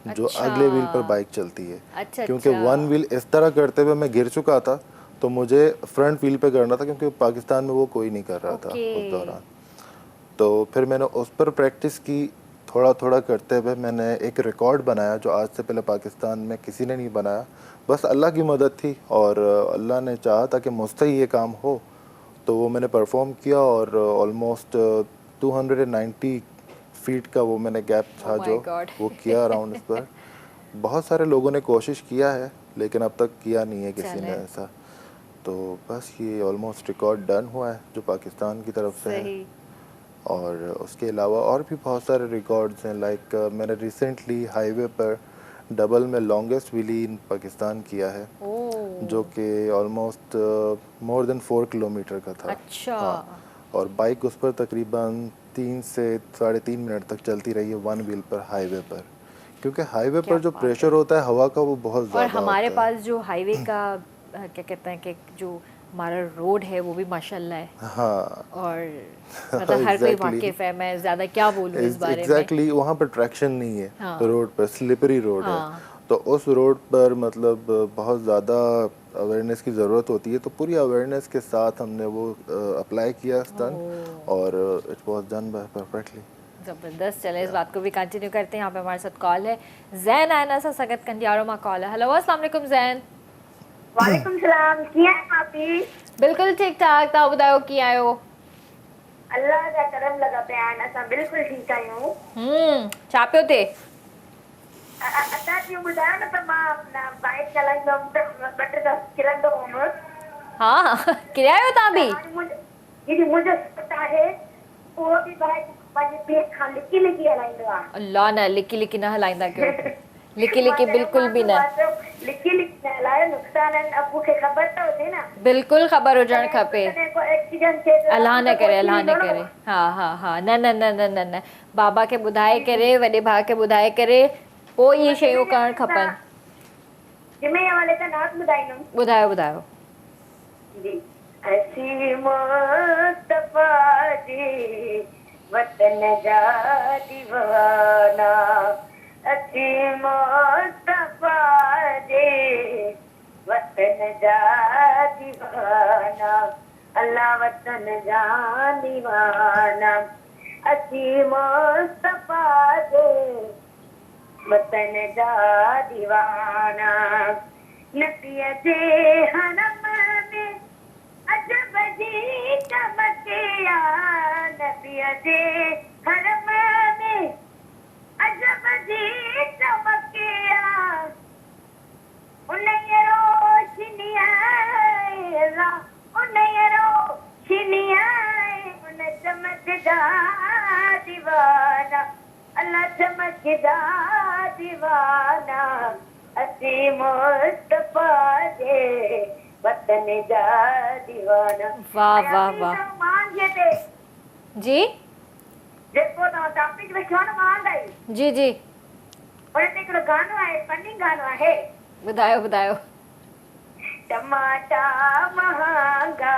जो अच्छा। अगले व्हील पर बाइक चलती है अच्छा क्योंकि अच्छा। वन व्हील इस तरह करते हुए मैं गिर चुका था तो मुझे फ्रंट व्हील पे करना था क्योंकि पाकिस्तान में वो कोई नहीं कर रहा था उस दौरान तो फिर मैंने उस पर प्रैक्टिस की थोड़ा थोड़ा करते हुए मैंने एक रिकॉर्ड बनाया जो आज से पहले पाकिस्तान में किसी ने नहीं बनाया बस अल्लाह की मदद थी और अल्लाह ने चाहा था कि मुझसे ही ये काम हो तो वो मैंने परफॉर्म किया और ऑलमोस्ट 290 फीट का वो मैंने गैप था Oh my जो God. वो किया अराउंड इस पर बहुत सारे लोगों ने कोशिश किया है लेकिन अब तक किया नहीं है किसी ने चलें। ऐसा तो बस ये ऑलमोस्ट रिकॉर्ड डन हुआ है जो पाकिस्तान की तरफ से है सही और उसके अलावा और भी बहुत सारे रिकॉर्ड्स हैं लाइक मैंने रिसेंटली हाईवे पर डबल में लॉन्गेस्ट व्हीली इन पाकिस्तान किया है ओह जो कि ऑलमोस्ट मोर देन 4 किलोमीटर का था अच्छा और बाइक उस पर तकरीबन 3 से 3.5 मिनट तक चलती रही है वन व्हील पर हाईवे पर क्योंकि हाईवे क्या पर जो बात प्रेशर होता है हवा का वो बहुत और ज़्यादा हमारे होता है पास जो हाईवे का क्या कहते हैं कि जो हमारा रोड है वो भी माशाल्लाह है हाँ और मतलब हर कोई Exactly. वाकिफ है मैं ज़्यादा क्या बोलूँ इस बारे में एग्जैक्टली वहाँ पर ट्रैक्शन नहीं है हाँ। रोड पर स्लिपरी रोड हाँ। है तो उस रोड पर मतलब बहुत ज़्यादा अवेयरनेस की ज़रूरत होती है तो पूरी अवेयरनेस के साथ हमने वो अप्लाई किया स्टंट और इट वाज डन परफेक्टली ज़बरदस्त चले इस बात को भी कंटिन्यू करते हैं यहाँ पे हमारे साथ कॉल है जैन आयना सा सगत कंडियारो मां कॉल है हेलो अस्सलाम वालेकुम जैन वालेकुम सलाम कीअं आहियो भाभी बिल्कुल ठीक ठाक तव्हां ॿुधायो कीअं आहियो अल्लाह जा करम लॻा पिया आहिनि असां बिल्कुलु ठीकु आहियूं छा पियो थिए असां इहो ॿुधायो न त मां बाइक हलाईंदमि त ॿ टे दफ़ा किरंदो हुउमि हा किरिया आहियो तव्हां बि हाणे मुंहिंजो पुटु आहे उहो बि बाइक पंहिंजे पेट खां लिकी लिकी हलाईंदो आहे अल्लाह न लिकी लिकी न हलाईंदा कयो लिकी लिकी बिल्कुल भी न लिकी लिकी न हलायो नुक़सान आहिनि अबू खे ख़बर त हुजे न बिल्कुल ख़बर हुजणु खपे कॾहिं को एक्सीडेंट थिए त अल्लाह न करे अल्लाह न थींदो करे हा हा हा न न न न न न बाबा खे ॿुधाए करे वॾे भाउ खे ॿुधाए करे पोइ इहे शयूं करणु खपनि जिमे हवाले सां नात ॿुधाईंदुमि ॿुधायो ॿुधायो जी ऐसी मुस्तफा जी वतन जा दीवाना असी मुस्तफा जे वतन जा दीवाना अल्लाह वतन जा दीवाना असी मुस्तफा जे वतन जा दीवाना नबीअ जे हरम में अजब जी चमकिया नबीअ जे हरम में अजब जी चमकिया उन रोशनिया उन रोशनिया उन चमकदा दीवाना अल्लाह चमकदा दीवाना असी मुस्तफा जे वतन जा दीवाना वाह वाह वाह मान जे ते जी जेको तव्हां टॉपिक रखियो न मान ॾेई जी जी पर ते हिकिड़ो गानो आहे फनी गानो आहे ॿुधायो ॿुधायो टमाटा महांगा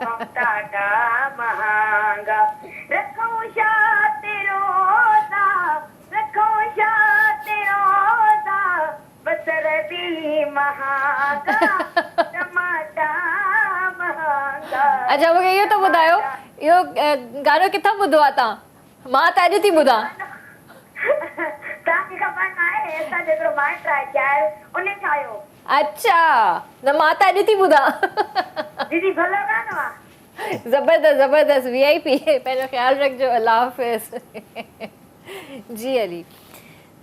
पटाटा महांगा रखो शात रोज़ा रखो शात रोज़ा बसर भी महांगा टमाटा महांगा अच्छा मूंखे इहो त ॿुधायो इहो गानो किथां ॿुधो आहे तव्हां मां त अॼु थी ॿुधां तव्हांखे ख़बर न आहे असां जेतिरो माइट आहे शायर उन ठाहियो अच्छा न मां त अॼु थी ॿुधां दीदी भलो गानो आहे ज़बरदस्त ज़बरदस्त VIP पंहिंजो ख्याल रखिजो अल्लाह हाफ़िज़ जी अली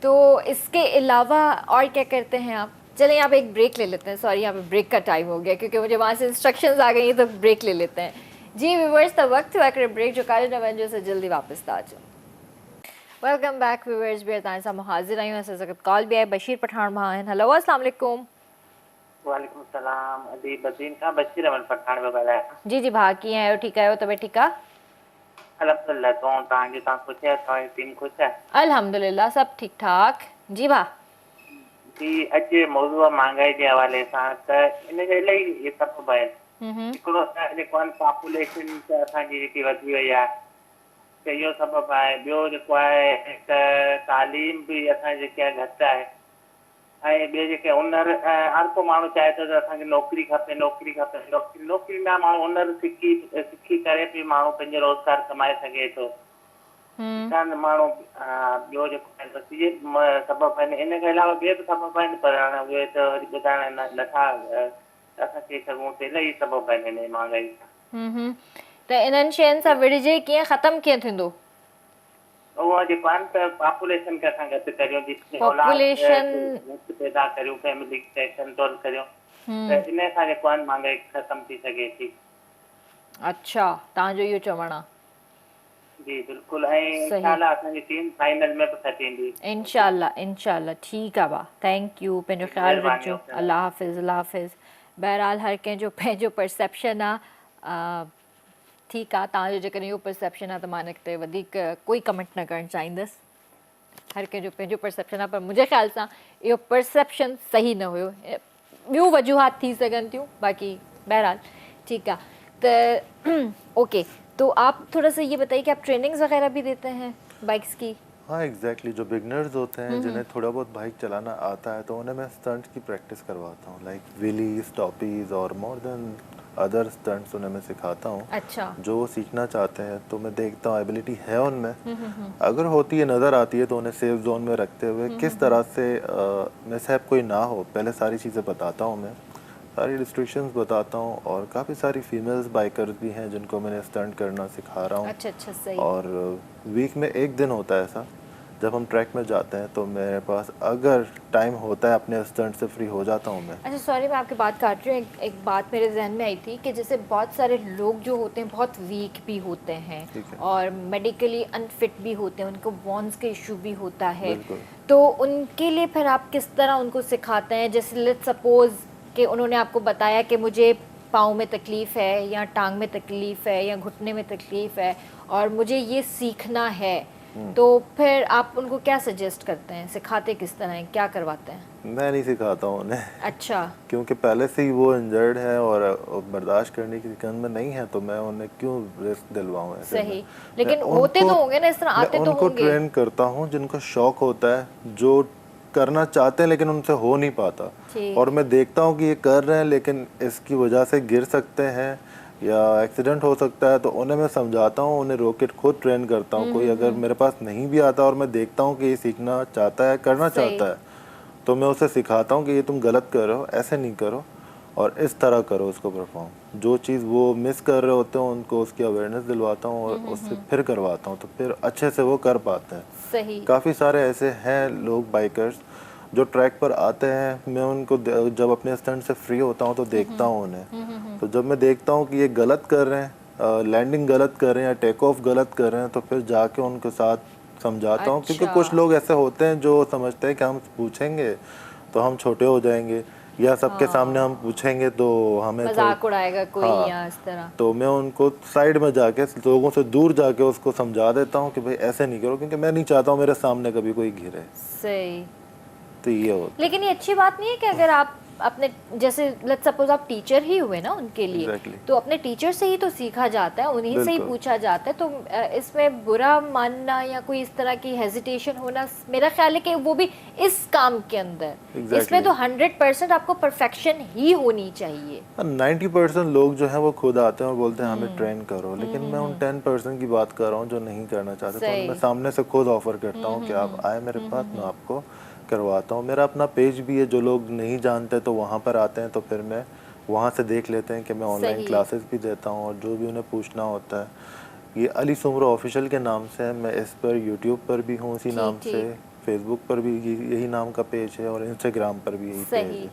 तो इसके अलावा और क्या करते हैं आप चलें यहाँ पे एक ब्रेक ले लेते हैं सॉरी यहाँ पे ब्रेक का टाइम हो गया क्योंकि मुझे वहाँ से इंस्ट्रक्शंस आ गई हैं तो ब्रेक ले लेते हैं जी व्यूअर्स त वक्त हुआ करे ब्रेक जो कॉलेज न वञिजो से जल्दी वापस था अचो वेलकम बैक व्यूअर्स ॿीहर तव्हां सां मां हाज़िर आहियूं असां सां कॉल बि आहे बशीर पठान भाउ आहिनि हेलो अस्सलाम वालेकुम वालेकुम सलाम अदी बदीन का बशीर अमन पठान पियो ॻाल्हायां जी जी भाउ कीअं आहियो ठीकु आहियो तबियत ठीकु आहे अल्हम्दुलिल्लाह तव्हां ख़ुशि आहियो तव्हांजी टीम ख़ुशि आहे अल्हम्दुलिल्लाह सभु ठीकु ठाक जी भाउ जी अॼु मौज़ूअ आहे महांगाई जे हवाले सां त इन जा इलाही सबब आहिनि हिकिड़ो त जेको आहे पॉपुलेशन त असांजी जेकी वधी वई आहे त इहो सबब आहे ॿियो जेको आहे त तालीम बि असांजी जेकी आहे घटि आहे ऐं ॿिए जेके हुनर हर को माण्हू चाहे थो त असांखे नौकिरी खपे नौकिरी खपे नौकिरी न माण्हू हुनर सिखी करे बि माण्हू पंहिंजो रोज़गार कमाए सघे थो कान माण्हू ॿियो जेको आहे बसि इहे सबब आहिनि इन खां अलावा ॿिए बि सबब आहिनि पर हाणे उहे त वरी ॿुधाइण नथा असां चई सघूं त इलाही सबब आहिनि हिन महांगाई सां त इन्हनि शयुनि सां विढ़जे कीअं ख़तमु कीअं थींदो उहो जेको आहे न त पॉपुलेशन खे असां घटि करियूं Population पैदा करियूं फैमिली खे कंट्रोल करियूं त इन सां जेको आहे महांगाई ख़तमु थी सघे थी अच्छा तव्हांजो इहो चवणु आहे जी बिल्कुलु ऐं इंशाल्लाह असांजी टीम फाइनल में बि खटींदी इंशाल्लाह ठीकु आहे भाउ थैंक यू पंहिंजो ख़्यालु रखिजो अल्लाह हाफ़िज़ बहरहाल हर कंहिंजो पंहिंजो परसेप्शन आहे ठीकु आहे तव्हांजो जेकॾहिं इहो परसेप्शन आहे त मां हिन ते वधीक कोई कमेंट न करणु चाहींदसि हर कंहिंजो पंहिंजो परसेप्शन आहे पर मुंहिंजे ख़्याल सां इहो परसेप्शन सही न हुयो ॿियूं वजूहात थी सघनि थियूं बाक़ी बहरहाल ठीकु आहे त ओके तो आप थोड़ा सा ये बताइए कि आप ट्रेनिंग्स वगैरह भी देते हैं बाइक्स की हाँ एग्जैक्टली जो बिगनर्स होते हैं जिन्हें थोड़ा बहुत बाइक चलाना आता है तो उन्हें मैं स्टंट की प्रैक्टिस करवाता हूँ लाइक व्हीलीज टॉपीज और मोर देन अदर स्टंट्स उन्हें मैं सिखाता हूँ अच्छा जो वो सीखना चाहते हैं तो मैं देखता हूँ एबिलिटी है उनमें अगर होती है नज़र आती है तो उन्हें सेफ जोन में रखते हुए किस तरह से मिसहैप कोई ना हो पहले सारी चीज़ें बताता हूँ मैं सारी रिस्ट्रिक्शंस बताता हूँ और काफ़ी सारी फीमेल्स बाइकर्स भी हैं जिनको मैंने स्टंट करना सिखा रहा हूँ अच्छा सही और वीक में एक दिन होता है ऐसा जब हम ट्रैक में जाते हैं तो मेरे पास अगर टाइम होता है अपने स्टंट से फ्री हो जाता हूँ मैं अच्छा सॉरी मैं आपकी बात काट रही हूँ एक बात मेरे जहन में आई थी कि जैसे बहुत सारे लोग जो होते हैं बहुत वीक भी होते हैं और मेडिकली अनफिट भी होते हैं उनको बोन्स के इशू भी होता है तो उनके लिए फिर आप किस तरह उनको सिखाते हैं जैसे लेट्स सपोज कि उन्होंने आपको बताया कि मुझे पाँव में तकलीफ़ है या टांग में तकलीफ़ है या घुटने में तकलीफ़ है और मुझे ये सीखना है तो फिर आप उनको क्या सजेस्ट करते हैं, सिखाते किस तरह हैं, क्या करवाते हैं? मैं नहीं सिखाता हूँ उन्हें, अच्छा, क्योंकि पहले से ही वो इंजर्ड है और बर्दाश्त करने की कंद में नहीं है, तो मैं उन्हें क्यों रिस्क दिलवाऊं ऐसे सही। में। लेकिन मैं होते तो उनको- होंगे ना इस तरह, आते मैं तो उनको होंगे। ट्रेन करता हूँ जिनको शौक होता है, जो करना चाहते हैं लेकिन उनसे हो नहीं पाता, ठीक। और मैं देखता हूँ कि ये कर रहे हैं लेकिन इसकी वजह से गिर सकते हैं या एक्सीडेंट हो सकता है, तो उन्हें मैं समझाता हूँ, उन्हें रॉकेट खुद ट्रेन करता हूँ। कोई अगर मेरे पास नहीं भी आता और मैं देखता हूँ कि ये सीखना चाहता है, करना सही। चाहता है, तो मैं उसे सिखाता हूँ कि ये तुम गलत कर रहे हो, ऐसे नहीं करो और इस तरह करो उसको परफॉर्म। जो चीज़ वो मिस कर रहे होते हैं उनको उसकी अवेयरनेस दिलवाता हूँ और उससे फिर करवाता हूँ, तो फिर अच्छे से वो कर पाते हैं। सही। काफ़ी सारे ऐसे हैं लोग बाइकर्स जो ट्रैक पर आते हैं, मैं उनको जब अपने स्टंट से फ्री होता हूँ तो देखता हूँ उन्हें, तो जब मैं देखता हूँ कि ये गलत कर रहे हैं, लैंडिंग गलत कर रहे हैं या टेक ऑफ गलत कर रहे हैं, तो फिर जाके उनके साथ समझाता हूँ। क्योंकि कुछ लोग ऐसे होते हैं जो समझते हैं कि हम पूछेंगे तो हम छोटे हो जाएंगे या सबके सामने हम पूछेंगे तो हमें मजाक उड़ाएगा कोई हाँ। या इस तरह। तो मैं उनको साइड में जाके, लोगों से दूर जाके उसको समझा देता हूँ कि भाई ऐसे नहीं करो, क्योंकि मैं नहीं चाहता हूँ मेरे सामने कभी कोई गिरे। सही। तो ये होता लेकिन ये अच्छी बात नहीं है कि अगर आप अपने, जैसे लेट्स सपोज आप टीचर ही हुए ना उनके लिए, Exactly. तो अपने टीचर से ही तो सीखा जाता है, उन्हीं से ही बिल्कुल। पूछा जाता है, तो इसमें बुरा मानना या कोई इस तरह की हेजिटेशन होना, मेरा ख्याल है कि वो भी इस काम के अंदर Exactly. इसमें तो 100% आपको परफेक्शन ही होनी चाहिए। 90% लोग जो है वो खुद आते हैं और बोलते हैं हमें ट्रेन करो, लेकिन मैं उन 10% की बात कर रहा हूँ जो नहीं करना चाहते, तो सही। मैं सामने से खुद ऑफर करता हूँ कि आप आए मेरे पास, मैं आपको करवाता हूँ। मेरा अपना पेज भी है, जो लोग नहीं जानते तो वहाँ पर आते हैं, तो फिर मैं वहाँ से देख लेते हैं कि मैं ऑनलाइन सही। क्लासेस भी देता हूँ, और जो भी उन्हें पूछना होता है। ये अली सुमरा ऑफिशियल के नाम से है, मैं इस पर यूट्यूब पर भी हूँ इसी नाम ठीक। से, फेसबुक पर भी यही नाम का पेज है, और इंस्टाग्राम पर भी यही पेज सही। है।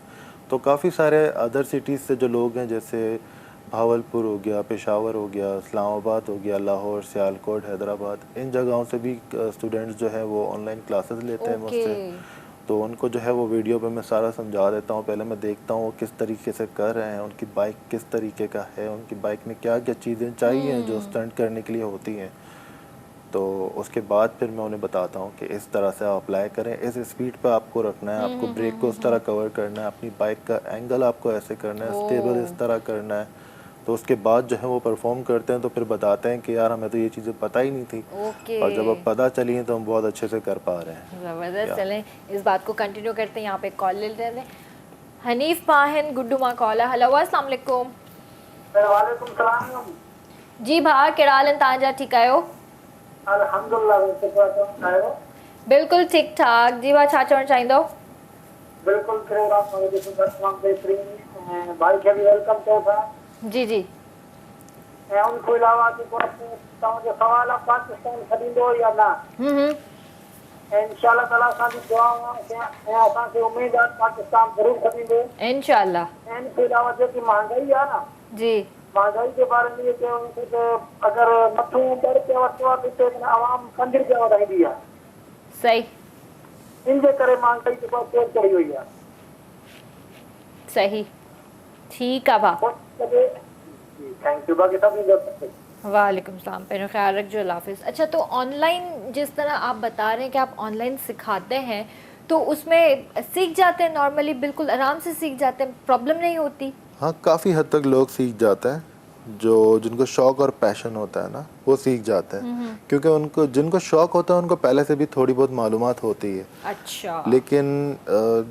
तो काफ़ी सारे अदर सिटीज़ से जो लोग हैं, जैसे भावलपुर हो गया, पेशावर हो गया, इस्लामाबाद हो गया, लाहौर, सियालकोट, हैदराबाद, इन जगहों से भी स्टूडेंट्स जो है वो ऑनलाइन क्लासेस लेते हैं मुझसे। तो उनको जो है वो वीडियो पे मैं सारा समझा देता हूँ। पहले मैं देखता हूँ वो किस तरीके से कर रहे हैं, उनकी बाइक किस तरीके का है, उनकी बाइक में क्या क्या चीज़ें चाहिए जो स्टंट करने के लिए होती हैं। तो उसके बाद फिर मैं उन्हें बताता हूँ कि इस तरह से आप अप्लाई करें, इस स्पीड पे आपको रखना है, आपको ब्रेक को उस तरह कवर करना है, अपनी बाइक का एंगल आपको ऐसे करना है, स्टेबल इस तरह करना है। तो उसके बाद जो है वो परफॉर्म करते हैं, तो फिर बताते हैं कि यार हमें तो ये चीज़ें पता ही नहीं थी, और जब अब पता चली हैं तो हम बहुत अच्छे से कर पा रहे हैं। ज़बरदस्त। चलें इस बात को कंटिन्यू करते हैं। यहाँ पे कॉल ले लेते हैं। हनीफ पाहिन गुड्डू माँ कॉल। हेलो, अस्सलाम वालेकुम। वालेकुम सलाम। जी भा केड़ा हाल तांजा, ठीक आयो? अल्हम्दुलिल्लाह। बिल्कुल ठीक ठाक। जी भा छा चवण चाहींदो? बिल्कुल बेहतरीन भाई खे भी वेलकम कयो था। जी जी। ऐं उन खां अलावा जेको तव्हांजो सवाल आहे पाकिस्तान छॾींदो या न, ऐं इंशाअल्लाह ताला असांजी दुआऊं आहे ऐं असांखे उमेद आहे पाकिस्तान ज़रूरु छॾींदो। इंशाअल्लाह। ऐं इन खां अलावा जेकी महांगाई आहे न, जी। महांगाई के बारे में ये चयो वञे त अगरि मथूं 10 रुपया वरितो आहे त हिते आवाम 5 रुपया वधाईंदी आहे। सही। इन जे करे महांगाई जेको आहे तेज़ चढ़ी वई आहे। सही। ठीक है भा। Thank you. बाकी सब वालेकुम सलाम। पेन ख्याल रख जो, अल्लाह हाफिज़। अच्छा, तो ऑनलाइन जिस तरह आप बता रहे हैं कि आप ऑनलाइन सिखाते हैं, तो उसमें सीख जाते हैं नॉर्मली, बिल्कुल आराम से सीख जाते हैं, प्रॉब्लम नहीं होती? हाँ, काफ़ी हद तक लोग सीख जाते हैं, जो जिनको शौक और पैशन होता है ना वो सीख जाते हैं, क्योंकि उनको जिनको शौक होता है उनको पहले से भी थोड़ी बहुत मालूमात होती है। अच्छा। लेकिन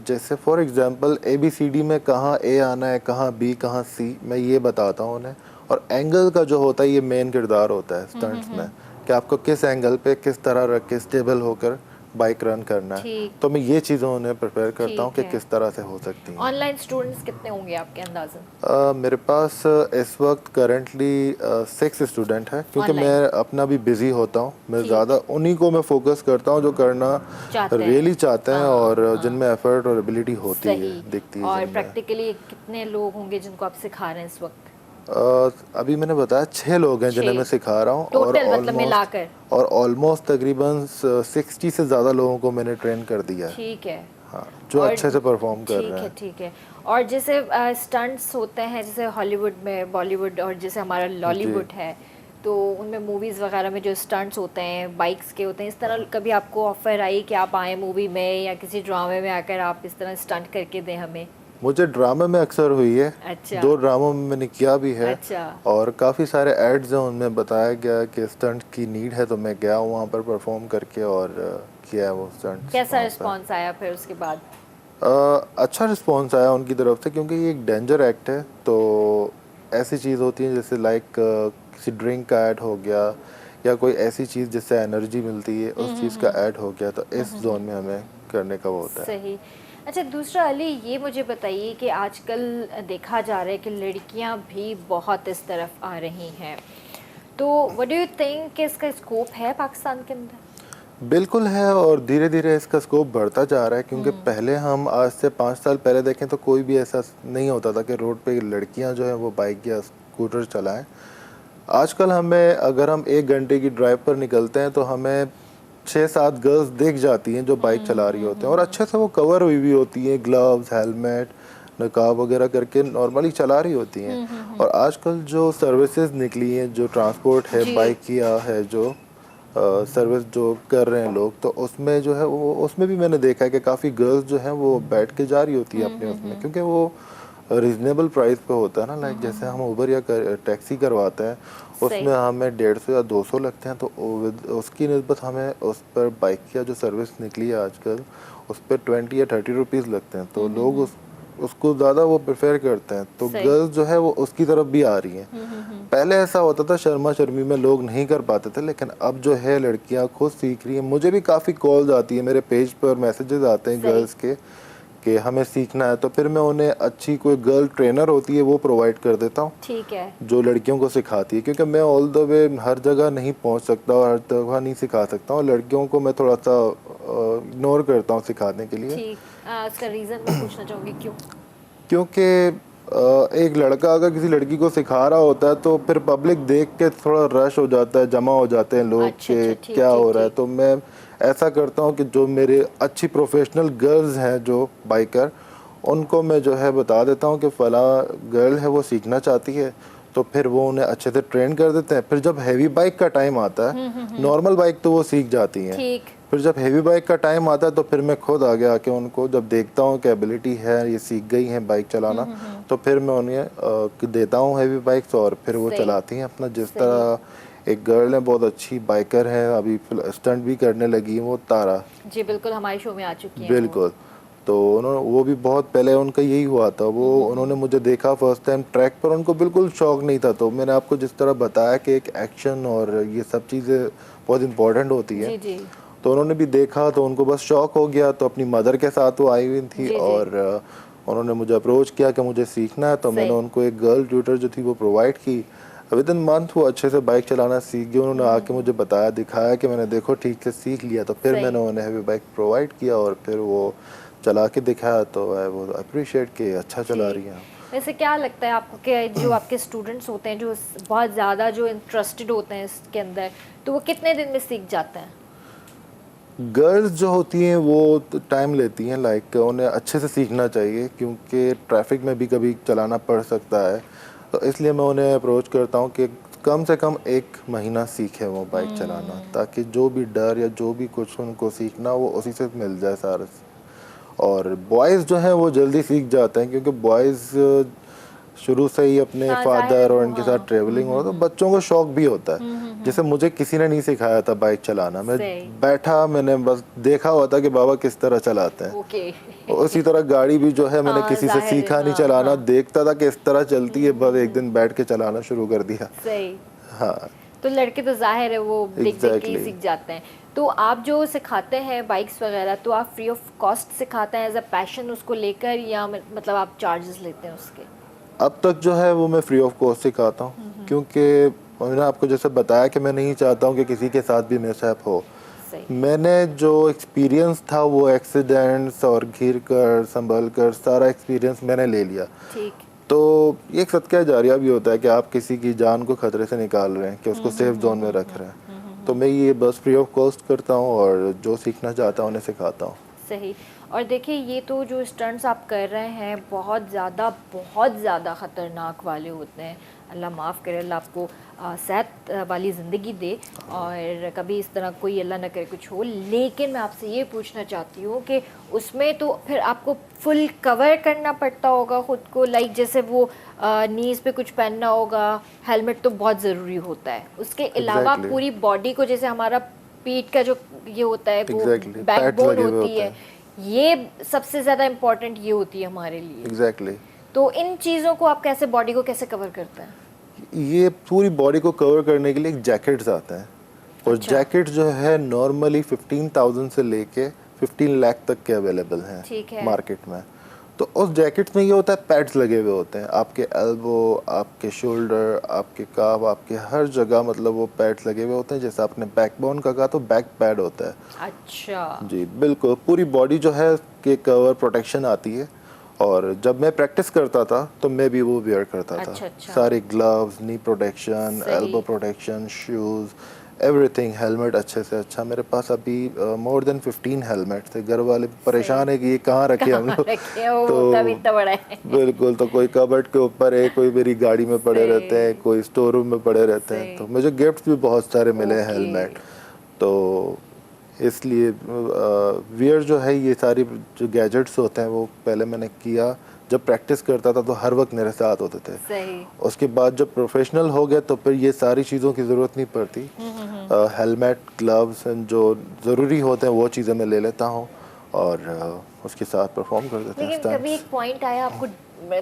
जैसे फॉर एग्जांपल ABCD में कहाँ A आना है, कहाँ B, कहाँ C, मैं ये बताता हूँ उन्हें। और एंगल का जो होता है ये मेन किरदार होता है स्टंट्स में, कि आपको किस एंगल पे किस तरह रख के स्टेबल होकर बाइक रन करना है। तो मैं ये चीज़ें उन्हें प्रिपेयर करता हूँ कि किस तरह से हो सकती हैं। ऑनलाइन स्टूडेंट्स कितने होंगे आपके अंदाज़न? मेरे पास इस वक्त करंटली 6 स्टूडेंट हैं, क्योंकि मैं अपना भी बिजी होता हूँ। मैं ज़्यादा उन्हीं को मैं फोकस करता हूँ जो करना रियली चाहते हैं और जिनमें एफर्ट और एबिलिटी होती है, दिखती है। और प्रैक्टिकली कितने लोग होंगे जिनको आप सिखा रहे हैं इस वक्त? अभी मैंने बताया 6 लोग हैं जिन्हें मैं सिखा रहा हूँ, और ऑलमोस्ट तकरीबन 60 से ज़्यादा लोगों को मैंने ट्रेन कर दिया है। ठीक है। हाँ, जो अच्छे से परफॉर्म कर रहे हैं। ठीक है। और जैसे स्टंट्स होते हैं जैसे हॉलीवुड में, बॉलीवुड और जैसे हमारा लॉलीवुड है, तो उनमें मूवीज़ वगैरह में जो स्टंट्स होते हैं बाइक्स के होते हैं, इस तरह कभी आपको ऑफ़र आई कि आप आए मूवी में या किसी ड्रामे में आकर आप इस तरह स्टंट करके दें हमें? मुझे ड्रामे में अक्सर हुई है। अच्छा। 2 ड्रामों में मैंने किया भी है। अच्छा। और काफ़ी सारे एड्स हैं उनमें बताया गया कि स्टंट की नीड है, तो मैं गया वहाँ पर परफॉर्म करके और किया है वो स्टंट। कैसा रिस्पॉन्स आया फिर उसके बाद? अच्छा रिस्पॉन्स आया उनकी तरफ से, क्योंकि ये एक डेंजर एक्ट है। तो ऐसी चीज़ होती है जैसे लाइक किसी ड्रिंक का ऐड हो गया या कोई ऐसी चीज़ जिससे एनर्जी मिलती है, उस चीज़ का ऐड हो गया, तो इस जोन में हमें करने का वो होता है। सही। अच्छा, दूसरा अली ये मुझे बताइए कि आजकल देखा जा रहा है कि लड़कियां भी बहुत इस तरफ आ रही हैं, तो व्हाट डू यू थिंक कि इसका स्कोप है पाकिस्तान के अंदर? बिल्कुल है, और धीरे धीरे इसका स्कोप बढ़ता जा रहा है, क्योंकि पहले हम आज से 5 साल पहले देखें तो कोई भी ऐसा नहीं होता था कि रोड पे लड़कियां जो है वो बाइक या स्कूटर चलाएं। आजकल हमें, अगर हम 1 घंटे की ड्राइव पर निकलते हैं तो हमें 6-7 गर्ल्स दिख जाती हैं जो बाइक चला रही होते हैं, और अच्छे से वो कवर हुई भी होती हैं, ग्लव्स, हेलमेट, नकाब वगैरह करके नॉर्मली चला रही होती हैं। और आजकल जो सर्विसेज निकली हैं, जो ट्रांसपोर्ट है बाइक किया है, जो सर्विस जो कर रहे हैं लोग, तो उसमें जो है वो, उसमें भी मैंने देखा है कि काफ़ी गर्ल्स जो हैं वो बैठ के जा रही होती है अपने उसमें, क्योंकि वो रीजनेबल प्राइस पे होता है ना। लाइक जैसे हम उबर या टैक्सी करवाते हैं, उसमें हमें 150 या 200 लगते हैं, तो उसकी निस्बत हमें उस पर बाइक या जो सर्विस निकली है आजकल, उस पर 20 या 30 रुपीज़ लगते हैं, तो लोग उसको ज़्यादा वो प्रेफर करते हैं। तो गर्ल्स जो है वो उसकी तरफ भी आ रही हैं। पहले ऐसा होता था, शर्मा शर्मी में लोग नहीं कर पाते थे, लेकिन अब जो है लड़कियां खुद सीख रही हैं। मुझे भी काफ़ी कॉल्स आती है, मेरे पेज पर मैसेजेस आते हैं गर्ल्स के कि हमें सीखना है, तो फिर मैं उन्हें अच्छी कोई गर्ल ट्रेनर होती है वो प्रोवाइड कर देता हूँ, ठीक है, जो लड़कियों को सिखाती है, क्योंकि मैं ऑल द वे हर जगह नहीं पहुँच सकता और हर जगह नहीं सिखा सकता हूँ। लड़कियों को मैं थोड़ा सा इग्नोर करता हूँ सिखाने के लिए। ठीक। इसका रीज़न मैं पूछना चाहूँगी क्यों? क्योंकि एक लड़का अगर किसी लड़की को सिखा रहा होता है तो फिर पब्लिक देख के थोड़ा रश हो जाता है, जमा हो जाते हैं लोग कि क्या हो रहा है। तो मैं ऐसा करता हूँ कि जो मेरे अच्छी प्रोफेशनल गर्ल्स हैं जो बाइकर, उनको मैं जो है बता देता हूँ कि फ़ला गर्ल है वो सीखना चाहती है, तो फिर वो उन्हें अच्छे से ट्रेन कर देते हैं। फिर जब हैवी बाइक का टाइम आता है, नॉर्मल बाइक तो वो सीख जाती हैं, ठीक। फिर जब हेवी बाइक का टाइम आता है तो फिर मैं खुद आगे आके उनको जब देखता हूँ कि एबिलिटी है, ये सीख गई हैं बाइक चलाना, तो फिर मैं उन्हें देता हूँ हेवी बाइक्स, और फिर वो चलाती हैं अपना। जिस तरह एक गर्ल है बहुत अच्छी बाइकर है, अभी स्टंट भी करने लगी है, वो तारा जी बिल्कुल हमारे शो में आ चुकी है। बिल्कुल। तो उन्होंने, वो भी बहुत पहले उनका यही हुआ था, वो उन्होंने मुझे देखा फर्स्ट टाइम ट्रैक पर, उनको बिल्कुल शौक नहीं था। तो मैंने आपको जिस तरह बताया कि एक एक्शन और ये सब चीज़ें बहुत इंपॉर्टेंट होती है, जी। तो उन्होंने भी देखा तो उनको बस शौक हो गया। तो अपनी मदर के साथ वो आई हुई थी, और उन्होंने मुझे अप्रोच किया कि मुझे सीखना है, तो मैंने उनको एक गर्ल ट्यूटर जो थी वो प्रोवाइड की। विद इन मंथ वो अच्छे से बाइक चलाना सीख गए। उन्होंने आके मुझे बताया, दिखाया कि मैंने देखो ठीक से सीख लिया, तो फिर मैंने उन्हें हैवी बाइक प्रोवाइड किया और फिर वो चला के दिखाया, तो वो अप्रिशिएट कि अच्छा चला रही हैं। वैसे क्या लगता है आपको कि जो आपके स्टूडेंट्स होते हैं जो बहुत ज़्यादा जो इंटरेस्टेड होते हैं इसके अंदर, तो वो कितने दिन में सीख जाते हैं? गर्ल्स जो होती हैं वो टाइम लेती हैं, लाइक उन्हें अच्छे से सीखना चाहिए, क्योंकि ट्रैफिक में भी कभी चलाना पड़ सकता है। तो इसलिए मैं उन्हें अप्रोच करता हूँ कि कम से कम 1 महीना सीखें वो बाइक चलाना, ताकि जो भी डर या जो भी कुछ उनको सीखना वो उसी से मिल जाए सारा। और बॉयज़ जो हैं वो जल्दी सीख जाते हैं, क्योंकि बॉयज़ शुरू से ही अपने फादर और उनके साथ ट्रेवलिंग हो, तो बच्चों को शौक भी होता है। जैसे मुझे किसी ने नहीं सिखाया था बाइक चलाना, मैं बैठा, मैंने बस देखा हुआ था कि बाबा किस तरह चलाते हैं। उसी तरह गाड़ी भी जो है मैंने किसी से सीखा नहीं चलाना, देखता था कि इस तरह चलती है, बस एक दिन बैठ के चलाना शुरू कर दिया। हाँ, तो लड़के तो जाहिर है वो देख देख के सीख जाते हैं। तो आप जो सिखाते हैं बाइक्स वगैरह, तो आप फ्री ऑफ कॉस्ट सिखाते हैं एज अ पैशन उसको लेकर, या मतलब आप चार्जेस लेते हैं उसके? अब तक जो है वो मैं फ्री ऑफ कॉस्ट सिखाता हूँ, क्योंकि मैंने आपको जैसे बताया कि मैं नहीं चाहता हूँ कि किसी के साथ भी मिसहैप हो। मैंने जो एक्सपीरियंस था वो एक्सीडेंट्स और घिर कर संभल कर सारा एक्सपीरियंस मैंने ले लिया। ठीक। तो ये एक सदका जारिया भी होता है कि आप किसी की जान को खतरे से निकाल रहे हैं, कि उसको सेफ जोन में रख रहे हैं। तो मैं ये बस फ्री ऑफ कॉस्ट करता हूँ, और जो सीखना चाहता हूँ उन्हें सिखाता हूँ। सही। और देखिए ये तो जो स्टंट्स आप कर रहे हैं बहुत ज़्यादा ख़तरनाक वाले होते हैं। अल्लाह माफ़ करे, अल्लाह आपको सेहत वाली ज़िंदगी दे और कभी इस तरह कोई अल्लाह न करे कुछ हो। लेकिन मैं आपसे ये पूछना चाहती हूँ कि उसमें तो फिर आपको फुल कवर करना पड़ता होगा ख़ुद को, लाइक जैसे वो नीज़ पे कुछ पहनना होगा, हेलमेट तो बहुत ज़रूरी होता है। उसके अलावा Exactly. पूरी बॉडी को, जैसे हमारा पीठ का जो ये होता है वो Exactly. बैकबोन Pads लगे हुए होती होते है, ये सबसे ज़्यादा इम्पोर्टेंट ये होती है हमारे लिए। एग्जैक्टली। तो इन चीज़ों को आप कैसे बॉडी को कैसे कवर करते हैं? ये पूरी बॉडी को कवर करने के लिए एक जैकेट्स आते हैं और अच्छा। जैकेट जो है नॉर्मली 15,000 से लेके 15 लाख तक के अवेलेबल ठीक है। हैं मार्केट में। तो उस जैकेट्स में ये होता है पैड्स लगे हुए होते हैं, आपके एल्बो, आपके शोल्डर, आपके काफ, आपके हर जगह, मतलब वो पैड्स लगे हुए होते हैं। जैसे आपने बैकबोन का कहा तो बैक पैड होता है। अच्छा जी बिल्कुल, पूरी बॉडी जो है के कवर प्रोटेक्शन आती है। और जब मैं प्रैक्टिस करता था तो मैं भी वो वेयर करता था। अच्छा। सारे ग्लव्स, नी प्रोटेक्शन, सही। Elbow protection, shoes, everything, helmet अच्छे से अच्छा। मेरे पास अभी मोर देन 15 हेलमेट थे। घर वाले परेशान है कि ये कहाँ रखे हम लोग। रखे हो, तब इतना बड़ा है। बिल्कुल, तो कोई कबर्ड के ऊपर है, कोई मेरी गाड़ी में पड़े सही। रहते हैं, कोई स्टोर रूम में पड़े रहते हैं। सही। तो मुझे गिफ्ट्स भी बहुत सारे मिले हैं ओके। हेलमेट। तो इसलिए वियर जो है, ये सारी जो गैजेट्स होते हैं वो पहले मैंने किया जब प्रैक्टिस करता था तो हर वक्त मेरे साथ होते थे। सही। उसके बाद जब प्रोफेशनल हो गया तो फिर ये सारी चीज़ों की ज़रूरत नहीं पड़ती। हेलमेट, ग्लव्स जो ज़रूरी होते हैं वो चीज़ें मैं ले लेता हूँ और उसके साथ परफॉर्म कर देते हैं। लेकिन कभी एक पॉइंट आया आपको,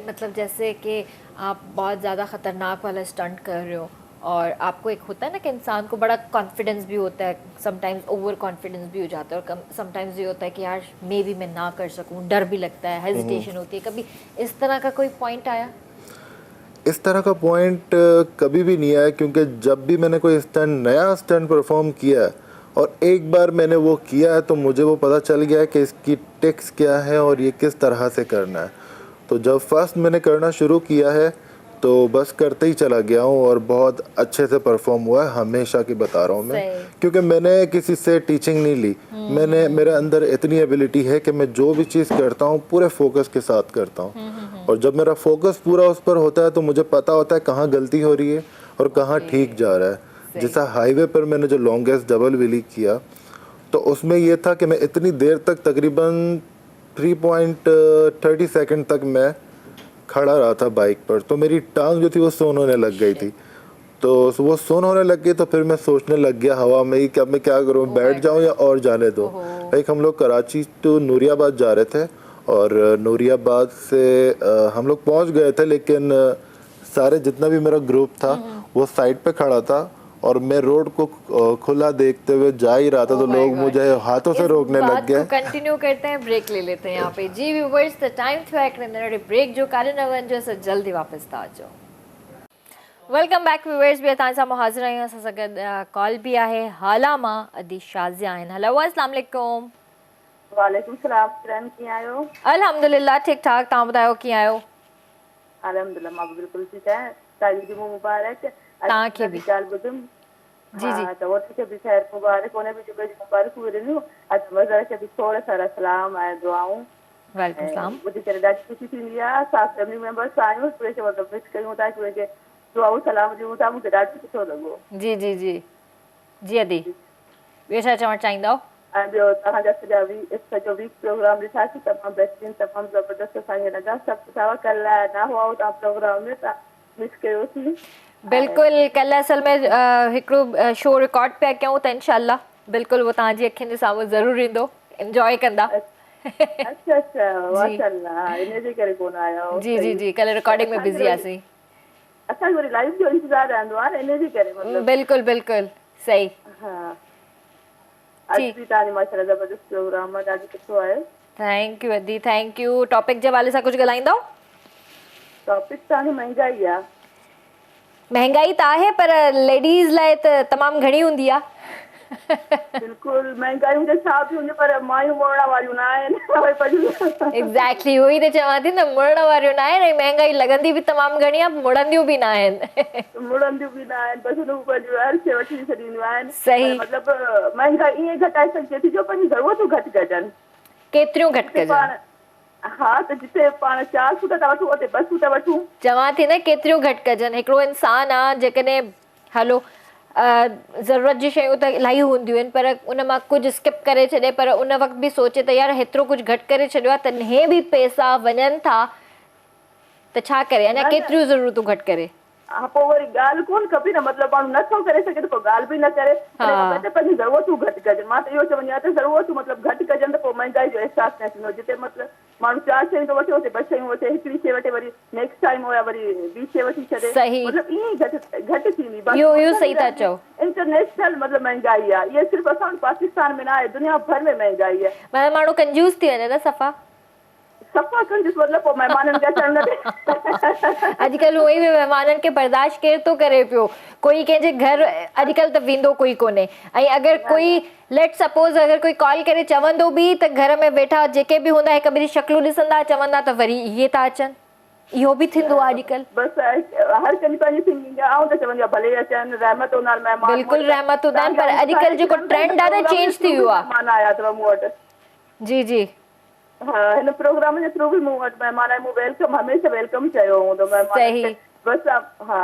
मतलब जैसे कि आप बहुत ज़्यादा ख़तरनाक वाला स्टंट कर रहे हो और आपको एक होता है ना कि इंसान को बड़ा कॉन्फिडेंस भी होता है, समटाइम्स ओवर कॉन्फिडेंस भी हो जाता है और समटाइम्स ये होता है कि यार मे बी मैं ना कर सकूं, डर भी लगता है, हेजिटेशन होती है। कभी इस तरह का कोई पॉइंट आया? इस तरह का पॉइंट कभी भी नहीं आया, क्योंकि जब भी मैंने कोई स्टंट, नया स्टंट परफॉर्म किया है और एक बार मैंने वो किया है तो मुझे वो पता चल गया है कि इसकी टिक्स क्या है और ये किस तरह से करना है। तो जब फर्स्ट मैंने करना शुरू किया है तो बस करते ही चला गया हूँ और बहुत अच्छे से परफॉर्म हुआ है, हमेशा की बता रहा हूँ मैं। क्योंकि मैंने किसी से टीचिंग नहीं ली, मेरे अंदर इतनी एबिलिटी है कि मैं जो भी चीज़ करता हूँ पूरे फोकस के साथ करता हूँ। और जब मेरा फोकस पूरा उस पर होता है तो मुझे पता होता है कहाँ गलती हो रही है और कहाँ ठीक जा रहा है। जैसा हाईवे पर मैंने जो लॉन्गेस्ट डबल व्हीली किया तो उसमें यह था कि मैं इतनी देर तक, तकरीबन 3.30 सेकंड तक मैं खड़ा रहा था बाइक पर, तो मेरी टांग जो थी वो सुन्न होने लग गई थी। तो वो सुन्न होने लग गई तो फिर मैं सोचने लग गया हवा में ही कि अब मैं क्या करूँ, बैठ जाऊँ या और जाने दो। लाइक हम लोग कराची टू नूरियाबाद जा रहे थे और नूरियाबाद से हम लोग पहुँच गए थे, लेकिन सारे जितना भी मेरा ग्रुप था वो साइड पे खड़ा था और मैं रोड को खुला देखते हुए जा ही रहा था। तो लोग मुझे हाथों से रोकने लग गए। कंटिन्यू करते हैं, ब्रेक ले लेते हैं यहाँ पे। जी व्यूअर्स, द टाइम थ्रू एक ब्रेक जो कारण अवन जो सो जल्दी वापस आ जाओ। वेलकम बैक व्यूअर्स, बि तव्हां सां मां हाज़िर आहियां। असां सां गॾु कॉल बि आहे हाला मां अदी शाज़िया आहिनि। हलो, अस्सलाम वालेकुम। वालेकुम सलाम, किरण कीअं आहियो? अल्हम्दुलिल्लाह ठीक ठाक, तव्हां ॿुधायो कीअं आहियो? अल्हम्दुलिल्लाह मां बि बिल्कुलु ठीकु आहियां। तव्हांजी जुमो मुबारक। तव्हांखे बि। ॻाल्हि ॿुधुमि। जी जी। त वोट खे बि ख़ैर मुबारक, उन बि जुमे जी मुबारक ॾिनियूं। अॼु मज़र खे बि खोड़ सारा सलाम ऐं दुआऊं। वालेकुम सलाम। ॿुधी करे ॾाढी ख़ुशी थींदी आहे। असां फैमिली मेंबर्स आहियूं, उहे खे मतिलबु मिस कयूं था, उहे खे दुआऊं सलाम ॾियूं था। मूंखे ॾाढो सुठो लॻो। जी जी जी जी अदी, ॿियो छा चवणु चाहींदव? ऐं ॿियो तव्हांजा सॼो वीक प्रोग्राम ॾिठासीं, तमामु बहितरीन, तमामु ज़बरदस्त असांखे लॻा। सभु सुठा हुआ। कल्ह न हुआ तव्हां प्रोग्राम में, तव्हां मिस कयोसीं। बिल्कुलु, कल्ह असल में हिकिड़ो शो रिकॉर्ड पिया कयूं त इंशाल्लाह बिल्कुलु वो तव्हांजी अखियुनि जे साम्हूं ज़रूरु ईंदो, इंजॉय कंदा। अच्छा अच्छा, माशाअल्लाह, इन जे करे कोन आया हो। जी जी जी, कल्ह रिकॉर्डिंग में बिज़ी आसीं। असांखे वरी लाइव जो इंतज़ारु रहंदो आहे न, इन जे करे मतिलबु। बिल्कुलु बिल्कुलु सही। हा, अॼु बि तव्हांजो माशाअल्लाह ज़बरदस्त प्रोग्राम आहे, ॾाढो सुठो आहे। थैंक यू अदी, थैंक यू। टॉपिक जे हवाले सां कुझु ॻाल्हाईंदव? टॉपिक तव्हांजो महांगाई आहे। महांगाई त आहे, पर लेडीज़ लाइ त तमामु घणी हूंदी आहे। बिल्कुलु, महांगाई हुजे छा बि हुजे, पर मायूं मुड़ण वारियूं न आहिनि। एग्ज़ैक्टली, उहो ई त चवां थी न, मुड़ण वारियूं न आहिनि ऐं महांगाई लॻंदी बि तमामु घणी आहे, मुड़ंदियूं बि न आहिनि। मुड़ंदियूं बि न आहिनि, बसि हुन पंहिंजो हर शइ वठी छॾींदियूं आहिनि। सही। मतिलबु महांगाई ईअं घटाए सघिजे थी जो पंहिंजी ज़रूरतूं घटि कजनि। केतिरियूं घटि कजनि पाण हा त जिते पाण 4 फुट था वठूं उते 2 फुट वठूं। चवां थी न केतिरियूं घटि कजनि। हिकिड़ो इंसानु आहे जेकॾहिं हलो ज़रूरत जी शयूं त इलाही हूंदियूं आहिनि पर उन मां कुझु स्किप करे छॾे पर उन वक़्तु बि सोचे त यार हेतिरो कुझु घटि करे छॾियो आहे तॾहिं बि पैसा वञनि था त छा करे अञा केतिरियूं ज़रूरतूं घटि करे। हा पोइ वरी ॻाल्हि कोन खपे न मतिलबु माण्हू नथो करे सघे त पोइ ॻाल्हि बि न करे त पंहिंजी ज़रूरतूं घटि कजनि। मां त इहो चवंदी आहियां त ज़रूरतूं मतिलबु घटि कजनि त पोइ महांगाई जो अहसासु न थींदो। जिते मतिलबु माण्हू 4 शयूं थो वठे उते 2 शयूं वठे, हिकिड़ी शइ वठे वरी नेक्स्ट टाइम हुया वरी ॿी शइ वठी छॾे। सही मतिलबु ईअं ई घटि थींदी। इहो सही था चओ। इंटरनेशनल मतिलबु महांगाई आहे इहा सिर्फ़ु असां पाकिस्तान में न आहे दुनिया भर में महांगाई आहे। मतिलबु माण्हू कंजूस थी वञे न सफ़ा कंजूस मतिलबु पोइ महिमाननि खे अचण न ॾे। अॼुकल्ह उहे बि महिमाननि खे बर्दाश्त केरु थो करे पियो। कोई कंहिंजे घर अॼुकल्ह त वेंदो कोई कोन्हे ऐं अगरि कोई लेट सपोज़ अगरि कोई कॉल करे चवंदो बि त घर में वेठा जेके बि हूंदा हिक ॿिए जी शक्लूं ॾिसंदा चवंदा त वरी इहे था अचनि। इहो बि थींदो आहे अॼुकल्ह। बसि हर कंहिंजी पंहिंजी थिंकिंग आहे। ऐं त चवंदी आहे भले अचनि रहमत हूंदा आहिनि महिमान। बिल्कुलु रहमत हूंदा आहिनि पर अॼुकल्ह जेको ट्रेंड आहे न चेंज थी वियो आहे। महिमान आया अथव मूं वटि। जी जी हा हिन प्रोग्राम जे थ्रू बि मूं वटि महिमान आया। मूं वेलकम हमेशह वेलकम चयो हूंदो महिमान। बसि हा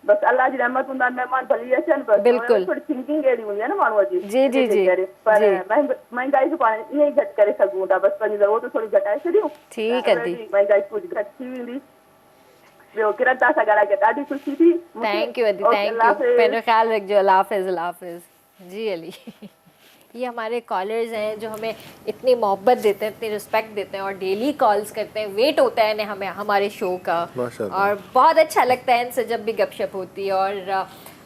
बसि अलाह जी रहमत हूंदा आहिनि महिमान भली अचनि बसि। थोरी थिंकिंग अहिड़ी हूंदी आहे न माण्हूअ जी। जी जी जी पर महांगाई खे पाण ईअं ई घटि करे सघूं था। बसि पंहिंजी ज़रूरत थोरी घटाए छॾियूं। ठीकु आहे दी महांगाई कुझु घटि थी वेंदी। ॿियो किरण तव्हां सां ॻाल्हाए करे ॾाढी ख़ुशी थी। थैंक यू अदी थैंक यू। पंहिंजो ख्याल रखिजो। अल्लाह हाफ़िज़ अल्लाह हाफ़िज़। जी अली ये हमारे कॉलर्स हैं जो हमें इतनी मोहब्बत देते हैं इतनी रिस्पेक्ट देते हैं और डेली कॉल्स करते हैं। वेट होता है हमें हमारे शो का और बहुत अच्छा लगता है इनसे जब भी गपशप होती है और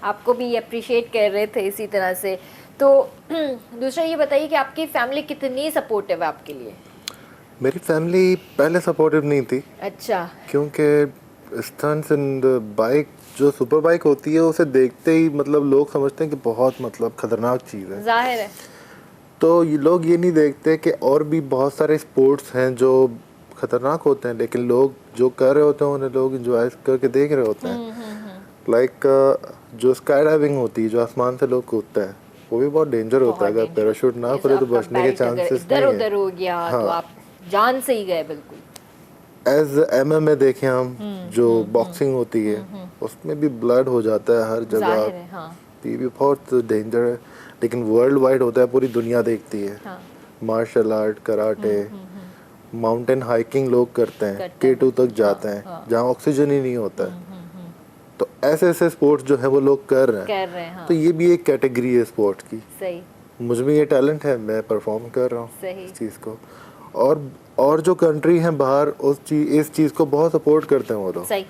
आपको भी अप्रिशिएट कर रहे थे इसी तरह से। तो दूसरा ये बताइए कि आपकी फैमिली कितनी सपोर्टिव है आपके लिए। मेरी फैमिली पहले सपोर्टिव नहीं थी। अच्छा क्योंकि स्टंट्स एंड बाइक जो सुपर बाइक होती है उसे देखते ही मतलब लोग समझते हैं कि बहुत मतलब खतरनाक चीज़ है। जाहिर है। तो ये लोग ये नहीं देखते कि और भी बहुत सारे स्पोर्ट्स हैं जो खतरनाक होते हैं लेकिन लोग जो कर रहे होते हैं उन्हें लोग एंजॉय करके देख रहे होते हैं। लाइक जो स्काई डाइविंग होती है जो आसमान से लोग कूदते हैं वो भी बहुत डेंजर होता है। अगर पैराशूट ना खुले तो बचने के चांसेस नहीं है। इधर हो गया तो आप जान से ही गए बिल्कुल। एज MMA देखें हम जो बॉक्सिंग होती है उसमें भी ब्लड हो जाता है हर जगह। ये भी बहुत डेंजर है लेकिन वर्ल्ड वाइड होता है पूरी दुनिया देखती है। Martial art karate mountain hiking लोग करते हैं K2 तक जाते हैं जहाँ ऑक्सीजन ही नहीं होता है। तो ऐसे ऐसे स्पोर्ट्स जो है वो लोग कर रहे हैं। तो ये भी एक कैटेगरी है स्पोर्ट की। सही मुझे भी ये टैलेंट है मैं परफॉर्म कर रहा हूँ इस चीज़ को। और जो कंट्री है बाहर इस चीज़ को बहुत सपोर्ट करते हैं वो लोग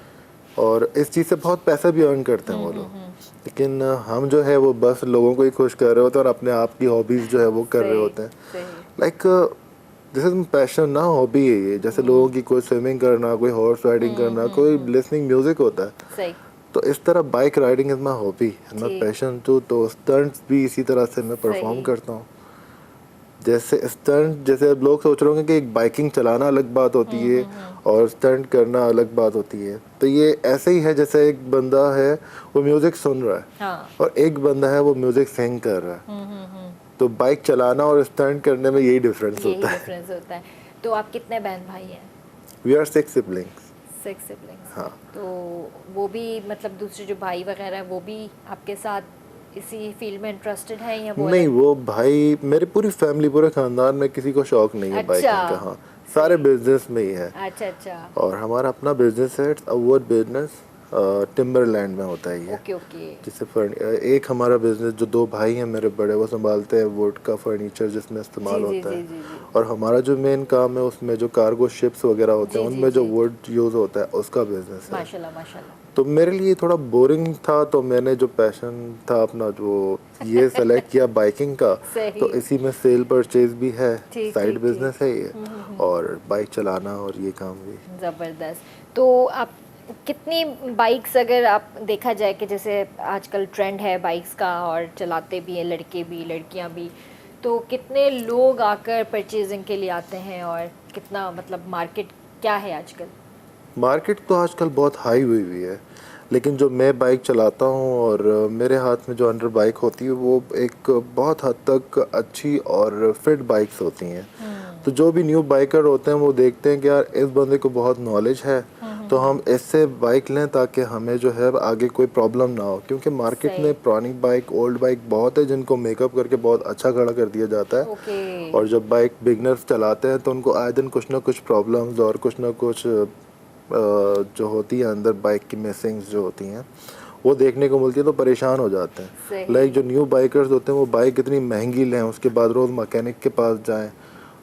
और इस चीज़ से बहुत पैसा भी अर्न करते हैं वो लोग। लेकिन हम जो है वो बस लोगों को ही खुश कर रहे होते हैं और अपने आप की हॉबीज़ जो है वो कर रहे होते हैं। लाइक दिस इज पैशन ना हॉबी है ये। जैसे लोगों की कोई स्विमिंग करना कोई हॉर्स राइडिंग करना कोई लिसनिंग म्यूजिक होता है। तो इस तरह bike riding is my hobby my passion too. तो स्टंट्स भी इसी तरह से मैं परफॉर्म करता हूँ। जैसे स्टंट जैसे अब लोग सोच रहे होंगे कि एक बाइकिंग चलाना अलग बात होती है और स्टंट करना अलग बात होती है। तो ये ऐसे ही है जैसे एक बंदा है वो म्यूजिक सुन रहा है और एक बंदा है वो म्यूजिक सिंग कर रहा है। तो बाइक चलाना और स्टंट करने में यही डिफरेंस होता है। तो आप कितने बहन भाई हैं? We are 6 siblings। 6 siblings। हाँ। तो वो भी मतलब दूसरे जो भाई वगैरह है वो भी आपके साथ इसी फील्ड में इंटरेस्टेड है या वो नहीं? वो भाई मेरी पूरी फैमिली पूरे खानदान में किसी को शौक नहीं है बाइकिंग का। हाँ सारे बिजनेस में ही है। अच्छा। और हमारा अपना बिजनेस है वुड बिजनेस टिम्बरलैंड में होता है ये। ओके। जिससे एक हमारा बिजनेस जो 2 भाई हैं मेरे बड़े वो संभालते हैं वुड का फर्नीचर जिसमें इस्तेमाल होता है। और हमारा जो मेन काम है उसमें जो कार्गो शिप्स वगैरह होते हैं उनमें जो वुड यूज होता है उसका बिजनेस है। माशाल्लाह। तो मेरे लिए थोड़ा बोरिंग था तो मैंने जो पैशन था अपना जो ये सेलेक्ट किया बाइकिंग का। तो इसी में सेल परचेज भी है साइड बिजनेस है ये और बाइक चलाना और ये काम भी। ज़बरदस्त। तो आप कितनी बाइक्स अगर आप देखा जाए कि जैसे आजकल ट्रेंड है बाइक्स का और चलाते भी हैं लड़के भी लड़कियां भी, तो कितने लोग आकर परचेजिंग के लिए आते हैं और कितना मतलब मार्केट क्या है आजकल? मार्केट तो आजकल बहुत हाई हुई है लेकिन जो मैं बाइक चलाता हूँ और मेरे हाथ में जो अंडर बाइक होती है वो एक बहुत हद तक अच्छी और फिट बाइक्स होती हैं। तो जो भी न्यू बाइकर होते हैं वो देखते हैं कि यार इस बंदे को बहुत नॉलेज है, तो हम इससे बाइक लें ताकि हमें जो है आगे कोई प्रॉब्लम ना हो, क्योंकि मार्केट सही। में पुरानी बाइक, ओल्ड बाइक बहुत है जिनको मेकअप करके बहुत अच्छा खड़ा कर दिया जाता है। ओके। और जब बाइक बिगनर्स चलाते हैं तो उनको आए दिन कुछ ना कुछ प्रॉब्लम्स और कुछ ना कुछ जो होती है अंदर बाइक की मिसिंग्स जो होती हैं वो देखने को मिलती है, तो परेशान हो जाते हैं। सही। लाइक जो न्यू बाइकर्स होते हैं वो बाइक इतनी महंगी लें, उसके बाद रोज़ मैकेनिक के पास जाएं,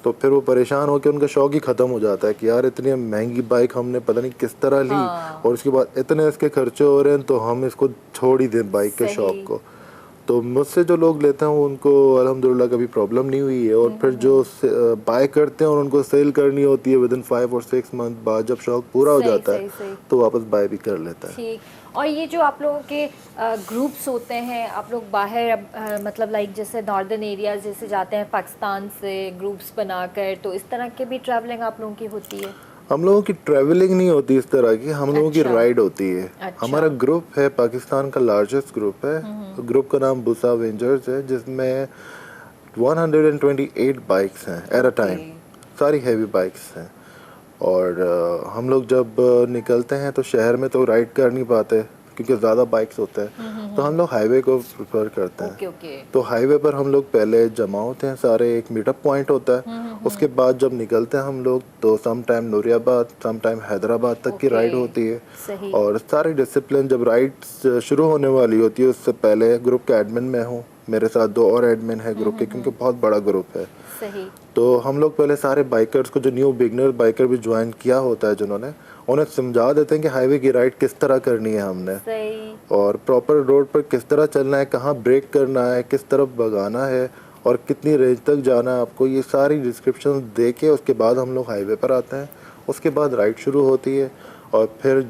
तो फिर वो परेशान होकर उनका शौक ही ख़त्म हो जाता है कि यार इतनी महंगी बाइक हमने पता नहीं किस तरह ली, और उसके बाद इतने इसके खर्चे हो रहे हैं तो हम इसको छोड़ ही दें बाइक के सही। शौक को। तो मुझसे जो लोग लेते हैं उनको अल्हम्दुलिल्लाह कभी प्रॉब्लम नहीं हुई है, और फिर जो बाय करते हैं और उनको सेल करनी होती है विद इन 5 और 6 मंथ बाद, जब शौक पूरा हो सही, जाता सही, है सही। तो वापस बाय भी कर लेता है। ठीक। और ये जो आप लोगों के ग्रुप्स होते हैं, आप लोग बाहर मतलब लाइक जैसे नॉर्दर्न एरियाज जैसे जाते हैं पाकिस्तान से ग्रुप्स बनाकर, तो इस तरह के भी ट्रैवलिंग आप लोगों की होती है? हम लोगों की ट्रैवलिंग नहीं होती इस तरह की, हम लोगों की अच्छा। राइड होती है। अच्छा। हमारा ग्रुप है, पाकिस्तान का लार्जेस्ट ग्रुप है। ग्रुप का नाम बुसा वेंजर्स है, जिसमें 128 बाइक्स हैं एट अ टाइम, सारी हैवी बाइक्स हैं। और हम लोग जब निकलते हैं तो शहर में तो राइड कर नहीं पाते क्योंकि ज़्यादा बाइक्स होते हैं, तो हम लोग हाईवे को प्रेफर करते हैं। Okay okay. तो हाईवे पर हम लोग पहले जमा होते हैं सारे, एक मीटअप पॉइंट होता है। उसके बाद जब निकलते हैं हम लोग तो some time Nuriabad, some time Hyderabad तक की ओके। राइड होती है। सही। और सारी डिसिप्लिन जब राइड शुरू होने वाली होती है उससे पहले ग्रुप के एडमिन मैं हूँ, मेरे साथ 2 और एडमिन है ग्रुप के, क्योंकि बहुत बड़ा ग्रुप है। सही। तो हम लोग पहले सारे बाइकर्स को, जो न्यू बिगनर बाइकर भी ज्वाइन किया होता है जिन्होंने, उन्हें समझा देते हैं कि हाईवे की राइड किस तरह करनी है हमने, सही। और प्रॉपर रोड पर किस तरह चलना है, कहाँ ब्रेक करना है, किस तरफ भगाना है और कितनी रेंज तक जाना है आपको, ये सारी डिस्क्रिप्शन दे के उसके बाद हम लोग हाईवे पर आते हैं। उसके बाद राइड शुरू होती है, और फिर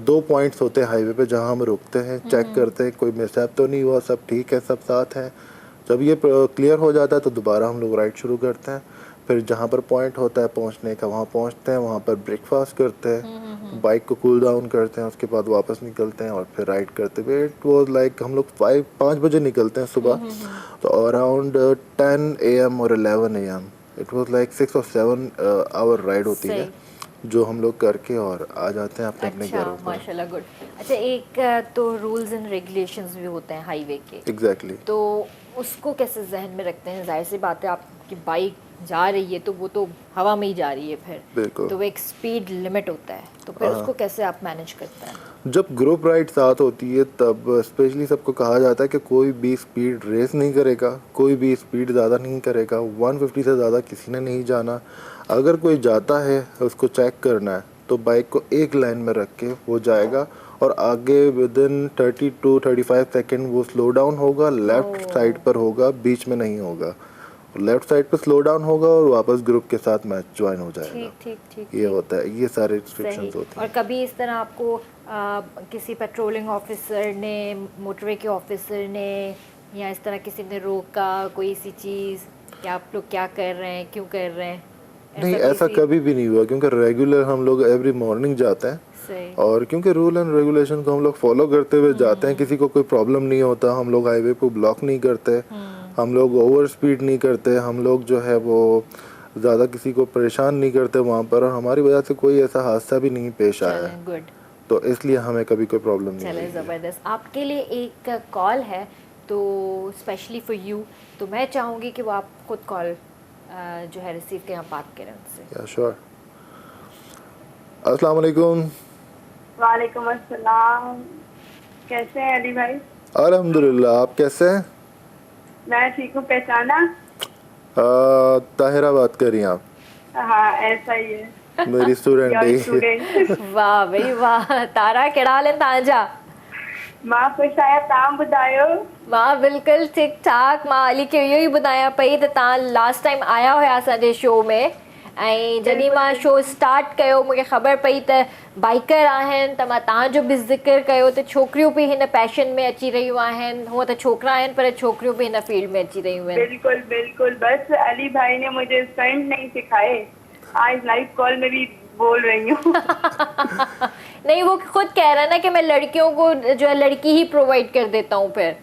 2 पॉइंट्स होते हैं हाईवे पे जहाँ हम रुकते हैं, चेक करते हैं कोई मिसहैप तो नहीं हुआ, सब ठीक है, सब साथ है। जब ये क्लियर हो जाता है तो दोबारा हम लोग राइड शुरू करते हैं। फिर जहाँ पर पॉइंट होता है पहुँचने का वहाँ पहुँचते हैं, वहाँ पर ब्रेकफास्ट करते हैं, बाइक को कूल डाउन करते हैं, उसके बाद वापस निकलते हैं और फिर राइड करते हुए इट वॉज लाइक हम लोग 5 बजे निकलते हैं सुबह, तो अराउंड 10 AM और 11 AM इट वॉज लाइक 6 और 7 आवर राइड होती है जो हम लोग करके और आ जाते हैं अपने अपने अच्छा, घरों पर। माशाल्लाह, गुड। अच्छा, एक तो रूल्स एंड रेगुलेशंस भी होते हैं हाईवे के, एग्जैक्टली। तो उसको कैसे जहन में रखते हैं? जाहिर सी बात है आपकी बाइक जा रही है तो वो तो हवा में ही जा रही है, फिर बिल्कुल। तो वो एक स्पीड लिमिट होता है, तो फिर उसको कैसे आप मैनेज करते हैं? जब ग्रुप राइड साथ होती है तब स्पेशली सबको कहा जाता है कि कोई भी स्पीड रेस नहीं करेगा, कोई भी स्पीड ज़्यादा नहीं करेगा, 150 से ज़्यादा किसी ने नहीं जाना। अगर कोई जाता है उसको चेक करना है तो बाइक को एक लाइन में रख के वो जाएगा, और आगे विद इन 30 to 35 सेकेंड वो स्लो डाउन होगा, लेफ़्ट साइड पर होगा, बीच में नहीं होगा। लेफ्ट साइड पर स्लो डाउन होगा और वापस ग्रुप के साथ मैच ज्वाइन हो जाएगा। ठीक ठीक ठीक। ये होता है, ये सारे सही। रिस्ट्रिक्शंस होती और हैं। कभी इस तरह आपको किसी पेट्रोलिंग ऑफिसर ने, मोटरवे के ऑफिसर ने या इस तरह किसी ने रोका, कोई ऐसी चीज़ कि आप लोग क्या कर रहे हैं, क्यों कर रहे हैं? नहीं, ऐसा कभी भी नहीं हुआ, क्योंकि रेगुलर हम लोग एवरी मॉर्निंग जाते हैं, सही। और क्योंकि रूल एंड रेगुलेशन को हम लोग फॉलो करते हुए जाते हैं, किसी को कोई प्रॉब्लम नहीं होता। हम लोग हाईवे को ब्लॉक नहीं करते, हम लोग ओवर स्पीड नहीं करते, हम लोग जो है वो ज़्यादा किसी को परेशान नहीं करते वहाँ पर, और हमारी वजह से कोई ऐसा हादसा भी नहीं पेश आया है, गुड। तो इसलिए हमें कभी कोई प्रॉब्लम नहीं चले, हुई है। ज़बरदस्त। आपके लिए एक कॉल है तो स्पेशली फॉर यू, तो मैं चाहूँगी कि वो आप खुद कॉल जो है रिसीव करें, आप बात करें उनसे। या श्योर। अस्सलाम वालेकुम। वालेकुम अस्सलाम। कैसे हैं अली भाई? अल्हम्दुलिल्लाह, आप कैसे हैं? मैं ठीक हूँ, पहचाना? ताहिरा बात कर रही हैं आप? हाँ, ऐसा ही है। मेरी स्टूडेंट योर है। स्टूडेंट। वाह भाई वाह, तारा कहिड़ा हाल आहिनि तव्हांजा? मां ख़ुशि आहियां, तव्हां ॿुधायो? मां बिल्कुलु ठीक ठाक। मां अली खे इहो ई ॿुधायां पई त तव्हां लास्ट टाइम आया हुया असांजे शो में, ऐं जॾहिं मां शो स्टार्ट कयो मूंखे ख़बर पई त बाइकर आहिनि, त मां तव्हांजो बि ज़िक्र कयो त छोकिरियूं बि हिन पैशन में अची रहियूं आहिनि। हूअं त छोकिरा आहिनि पर छोकिरियूं बि हिन फील्ड में अची रहियूं आहिनि। बिल्कुल बिल्कुल, बस अली भाई ने मुझे स्टंट नहीं सिखाए, आज लाइव कॉल में भी बोल रही हूँ। नहीं, वो खुद कह रहा है ना कि मैं लड़कियों को जो है लड़की ही प्रोवाइड कर देता हूँ फिर।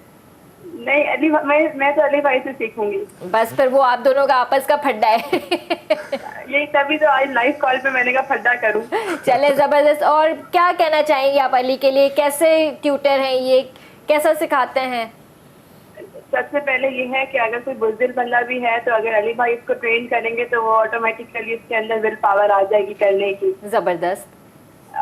नहीं अली मैं तो अली भाई से सीखूंगी। बस फिर वो आप दोनों का आपस का फड्डा है। यही तभी तो आज लाइव कॉल पे मैंने कहा फड्डा करूं। चले जबरदस्त। और क्या कहना चाहेंगे आप अली के लिए, कैसे ट्यूटर हैं ये, कैसा सिखाते हैं? सबसे पहले ये है कि अगर कोई बुज़दिल बंदा भी है तो अगर अली भाई इसको ट्रेन करेंगे तो वो ऑटोमेटिकली उसके अंदर विल पावर आ जाएगी करने की। जबरदस्त।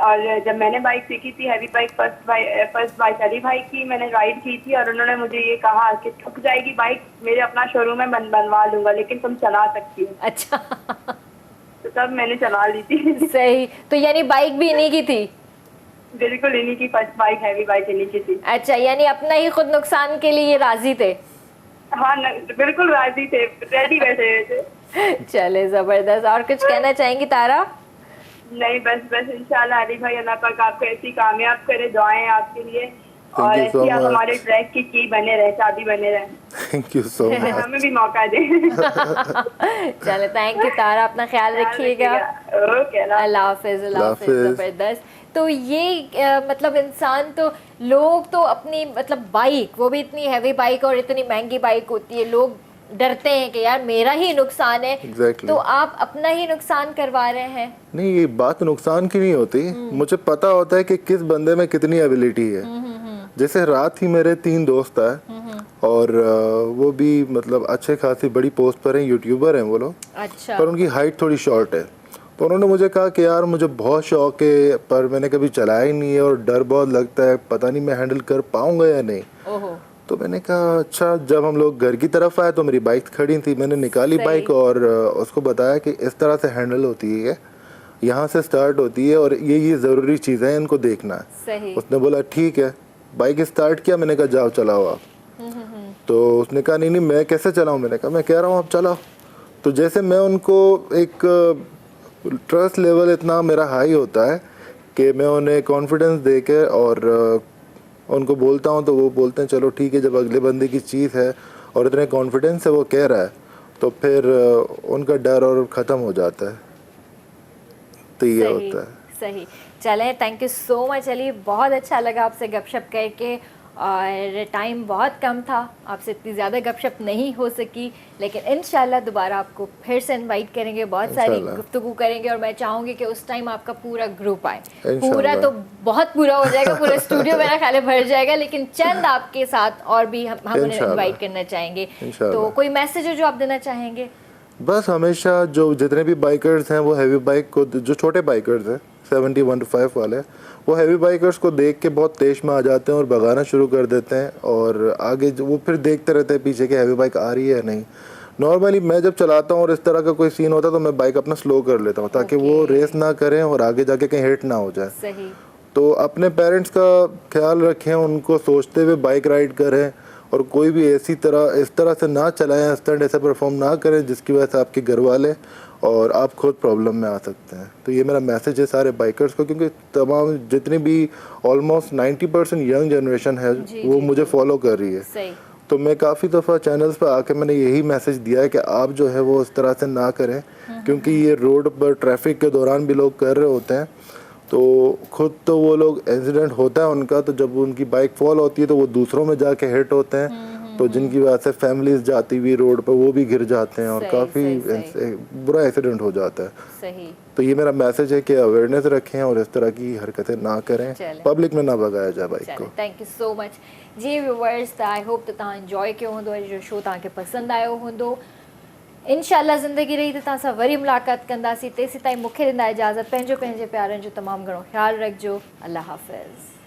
और जब मैंने बाइक सीखी थी heavy bike, first bike Ali भाई की मैंने राइड की थी और उन्होंने मुझे ये कहा कि थक जाएगी बाइक, मेरे अपना शोरूम में बनवा लूंगा लेकिन तुम चला सकती हो। अच्छा। तो तब मैंने चला ली थी। सही। तो यानी बाइक भी इन्हीं की थी? बिल्कुल इन्हीं की फर्स्ट बाइक, हैवी बाइक इन्हीं की थी। अच्छा, यानी अपना ही खुद नुकसान के लिए ये राजी थे? हाँ बिल्कुल राजी थे, रेडी बैठे हुए थे। चले जबरदस्त। और कुछ कहना चाहेंगी तारा? नहीं बस इंशाल्लाह अली भाई अल्लाह पाक आपको ऐसी कामयाब करे, दुआएं आपके लिए और you so ऐसी आप much. हमारे ट्रैक की बने रहे, चाबी बने रहे। Thank you so much. हमें भी मौका दे। चले, थैंक यू तारा, अपना ख्याल रखिएगा। ओके, अल्लाह हाफिज। अल्लाह हाफिज। जबरदस्त। तो ये मतलब इंसान तो, लोग तो अपनी मतलब बाइक, वो भी इतनी हैवी बाइक और इतनी महंगी बाइक होती है, लोग डरते हैं कि यार मेरा ही नुकसान है। Exactly. तो आप अपना ही नुकसान करवा रहे हैं। नहीं, ये बात नुकसान की नहीं होती। मुझे पता होता है कि किस बंदे में कितनी एबिलिटी है। जैसे रात ही मेरे 3 दोस्त आए और वो भी मतलब अच्छे खासी बड़ी पोस्ट पर हैं, यूट्यूबर हैं वो लोग। अच्छा। पर उनकी हाइट थोड़ी शॉर्ट है। तो उन्होंने मुझे कहा कि यार मुझे बहुत शौक है पर मैंने कभी चलाया ही नहीं है और डर बहुत लगता है, पता नहीं मैं हैंडल कर पाऊंगा या नहीं। ओहो। तो मैंने कहा अच्छा। जब हम लोग घर की तरफ आए तो मेरी बाइक खड़ी थी, मैंने निकाली बाइक और उसको बताया कि इस तरह से हैंडल होती है, यहाँ से स्टार्ट होती है और ये ज़रूरी चीज़ है, इनको देखना है। सही। उसने बोला ठीक है। बाइक स्टार्ट किया, मैंने कहा जाओ चलाओ आप। तो उसने कहा नहीं मैं कैसे चलाऊँ? मैंने कहा मैं कह रहा हूँ आप चलाओ। तो जैसे मैं उनको एक ट्रस्ट लेवल इतना मेरा हाई होता है कि मैं उन्हें कॉन्फिडेंस दे के और उनको बोलता हूँ तो वो बोलते हैं चलो ठीक है। जब अगले बंदे की चीज़ है और इतने कॉन्फिडेंस से वो कह रहा है तो फिर उनका डर और ख़त्म हो जाता है। तो ये होता है। सही। चलें, thank you so much Ali, बहुत अच्छा लगा आपसे गपशप करके और टाइम बहुत कम था, आपसे इतनी ज़्यादा गपशप नहीं हो सकी, लेकिन इंशाल्लाह दोबारा आपको फिर से इनवाइट करेंगे, बहुत सारी गुफ्तगू करेंगे और मैं चाहूँगी कि उस टाइम आपका पूरा ग्रुप आए। पूरा तो बहुत पूरा हो जाएगा, पूरा स्टूडियो मेरा ख्याल है भर जाएगा, लेकिन चंद आपके साथ और भी हम उन्हें इन्वाइट करना चाहेंगे। तो कोई मैसेज है जो आप देना चाहेंगे? बस हमेशा जो जितने भी बाइकर्स हैं वो हैवी बाइक को, जो छोटे बाइकर्स हैं 71-5 वाले, वो हैवी बाइकर्स को देख के बहुत तेज में आ जाते हैं और भगाना शुरू कर देते हैं और आगे वो फिर देखते रहते हैं पीछे कि हैवी बाइक आ रही है या नहीं। नॉर्मली मैं जब चलाता हूँ और इस तरह का कोई सीन होता है तो मैं बाइक अपना स्लो कर लेता हूँ ताकि वो रेस ना करें और आगे जाके कहीं हिट ना हो जाए। सही। तो अपने पेरेंट्स का ख्याल रखें, उनको सोचते हुए बाइक राइड करें और कोई भी इस तरह से ना चलाएं, स्टंट ऐसा परफॉर्म ना करें जिसकी वजह से आपके घर वाले और आप खुद प्रॉब्लम में आ सकते हैं। तो ये मेरा मैसेज है सारे बाइकर्स को, क्योंकि तमाम जितनी भी ऑलमोस्ट 90% यंग जनरेशन है वो मुझे फॉलो कर रही है। सही। तो मैं काफ़ी दफ़ा चैनल्स पर आके मैंने यही मैसेज दिया है कि आप जो है वो इस तरह से ना करें, क्योंकि ये रोड पर ट्रैफिक के दौरान भी लोग कर रहे होते हैं तो खुद तो वो लोग एक्सीडेंट होता है उनका, तो जब उनकी बाइक फॉल होती है तो वो दूसरों में जाके हिट होते हैं, तो जिनकी वजह से फैमिलीज जाती हुई रोड पर वो भी गिर जाते हैं और काफ़ी बुरा एक्सीडेंट हो जाता है। सही। तो ये मेरा मैसेज है कि अवेयरनेस रखें और इस तरह की हरकतें ना करें, पब्लिक में ना भगाया जाए बाइक को। थैंक यू सो मच जी व्यूअर्स, आई होप तो तव्हां एंजॉय कयो हूंदो, जो शो तव्हांखे पसंदि आयो हूंदो। इंशाल्लाह ज़िंदगी रही तो तव्हां सां वरी मुलाक़ात कंदासीं। तेसीं ताईं मूंखे ॾींदा इजाज़त, पंहिंजे प्यारनि जो तमामु घणो ख़्यालु रखिजो। अल्लाह हाफ़िज़।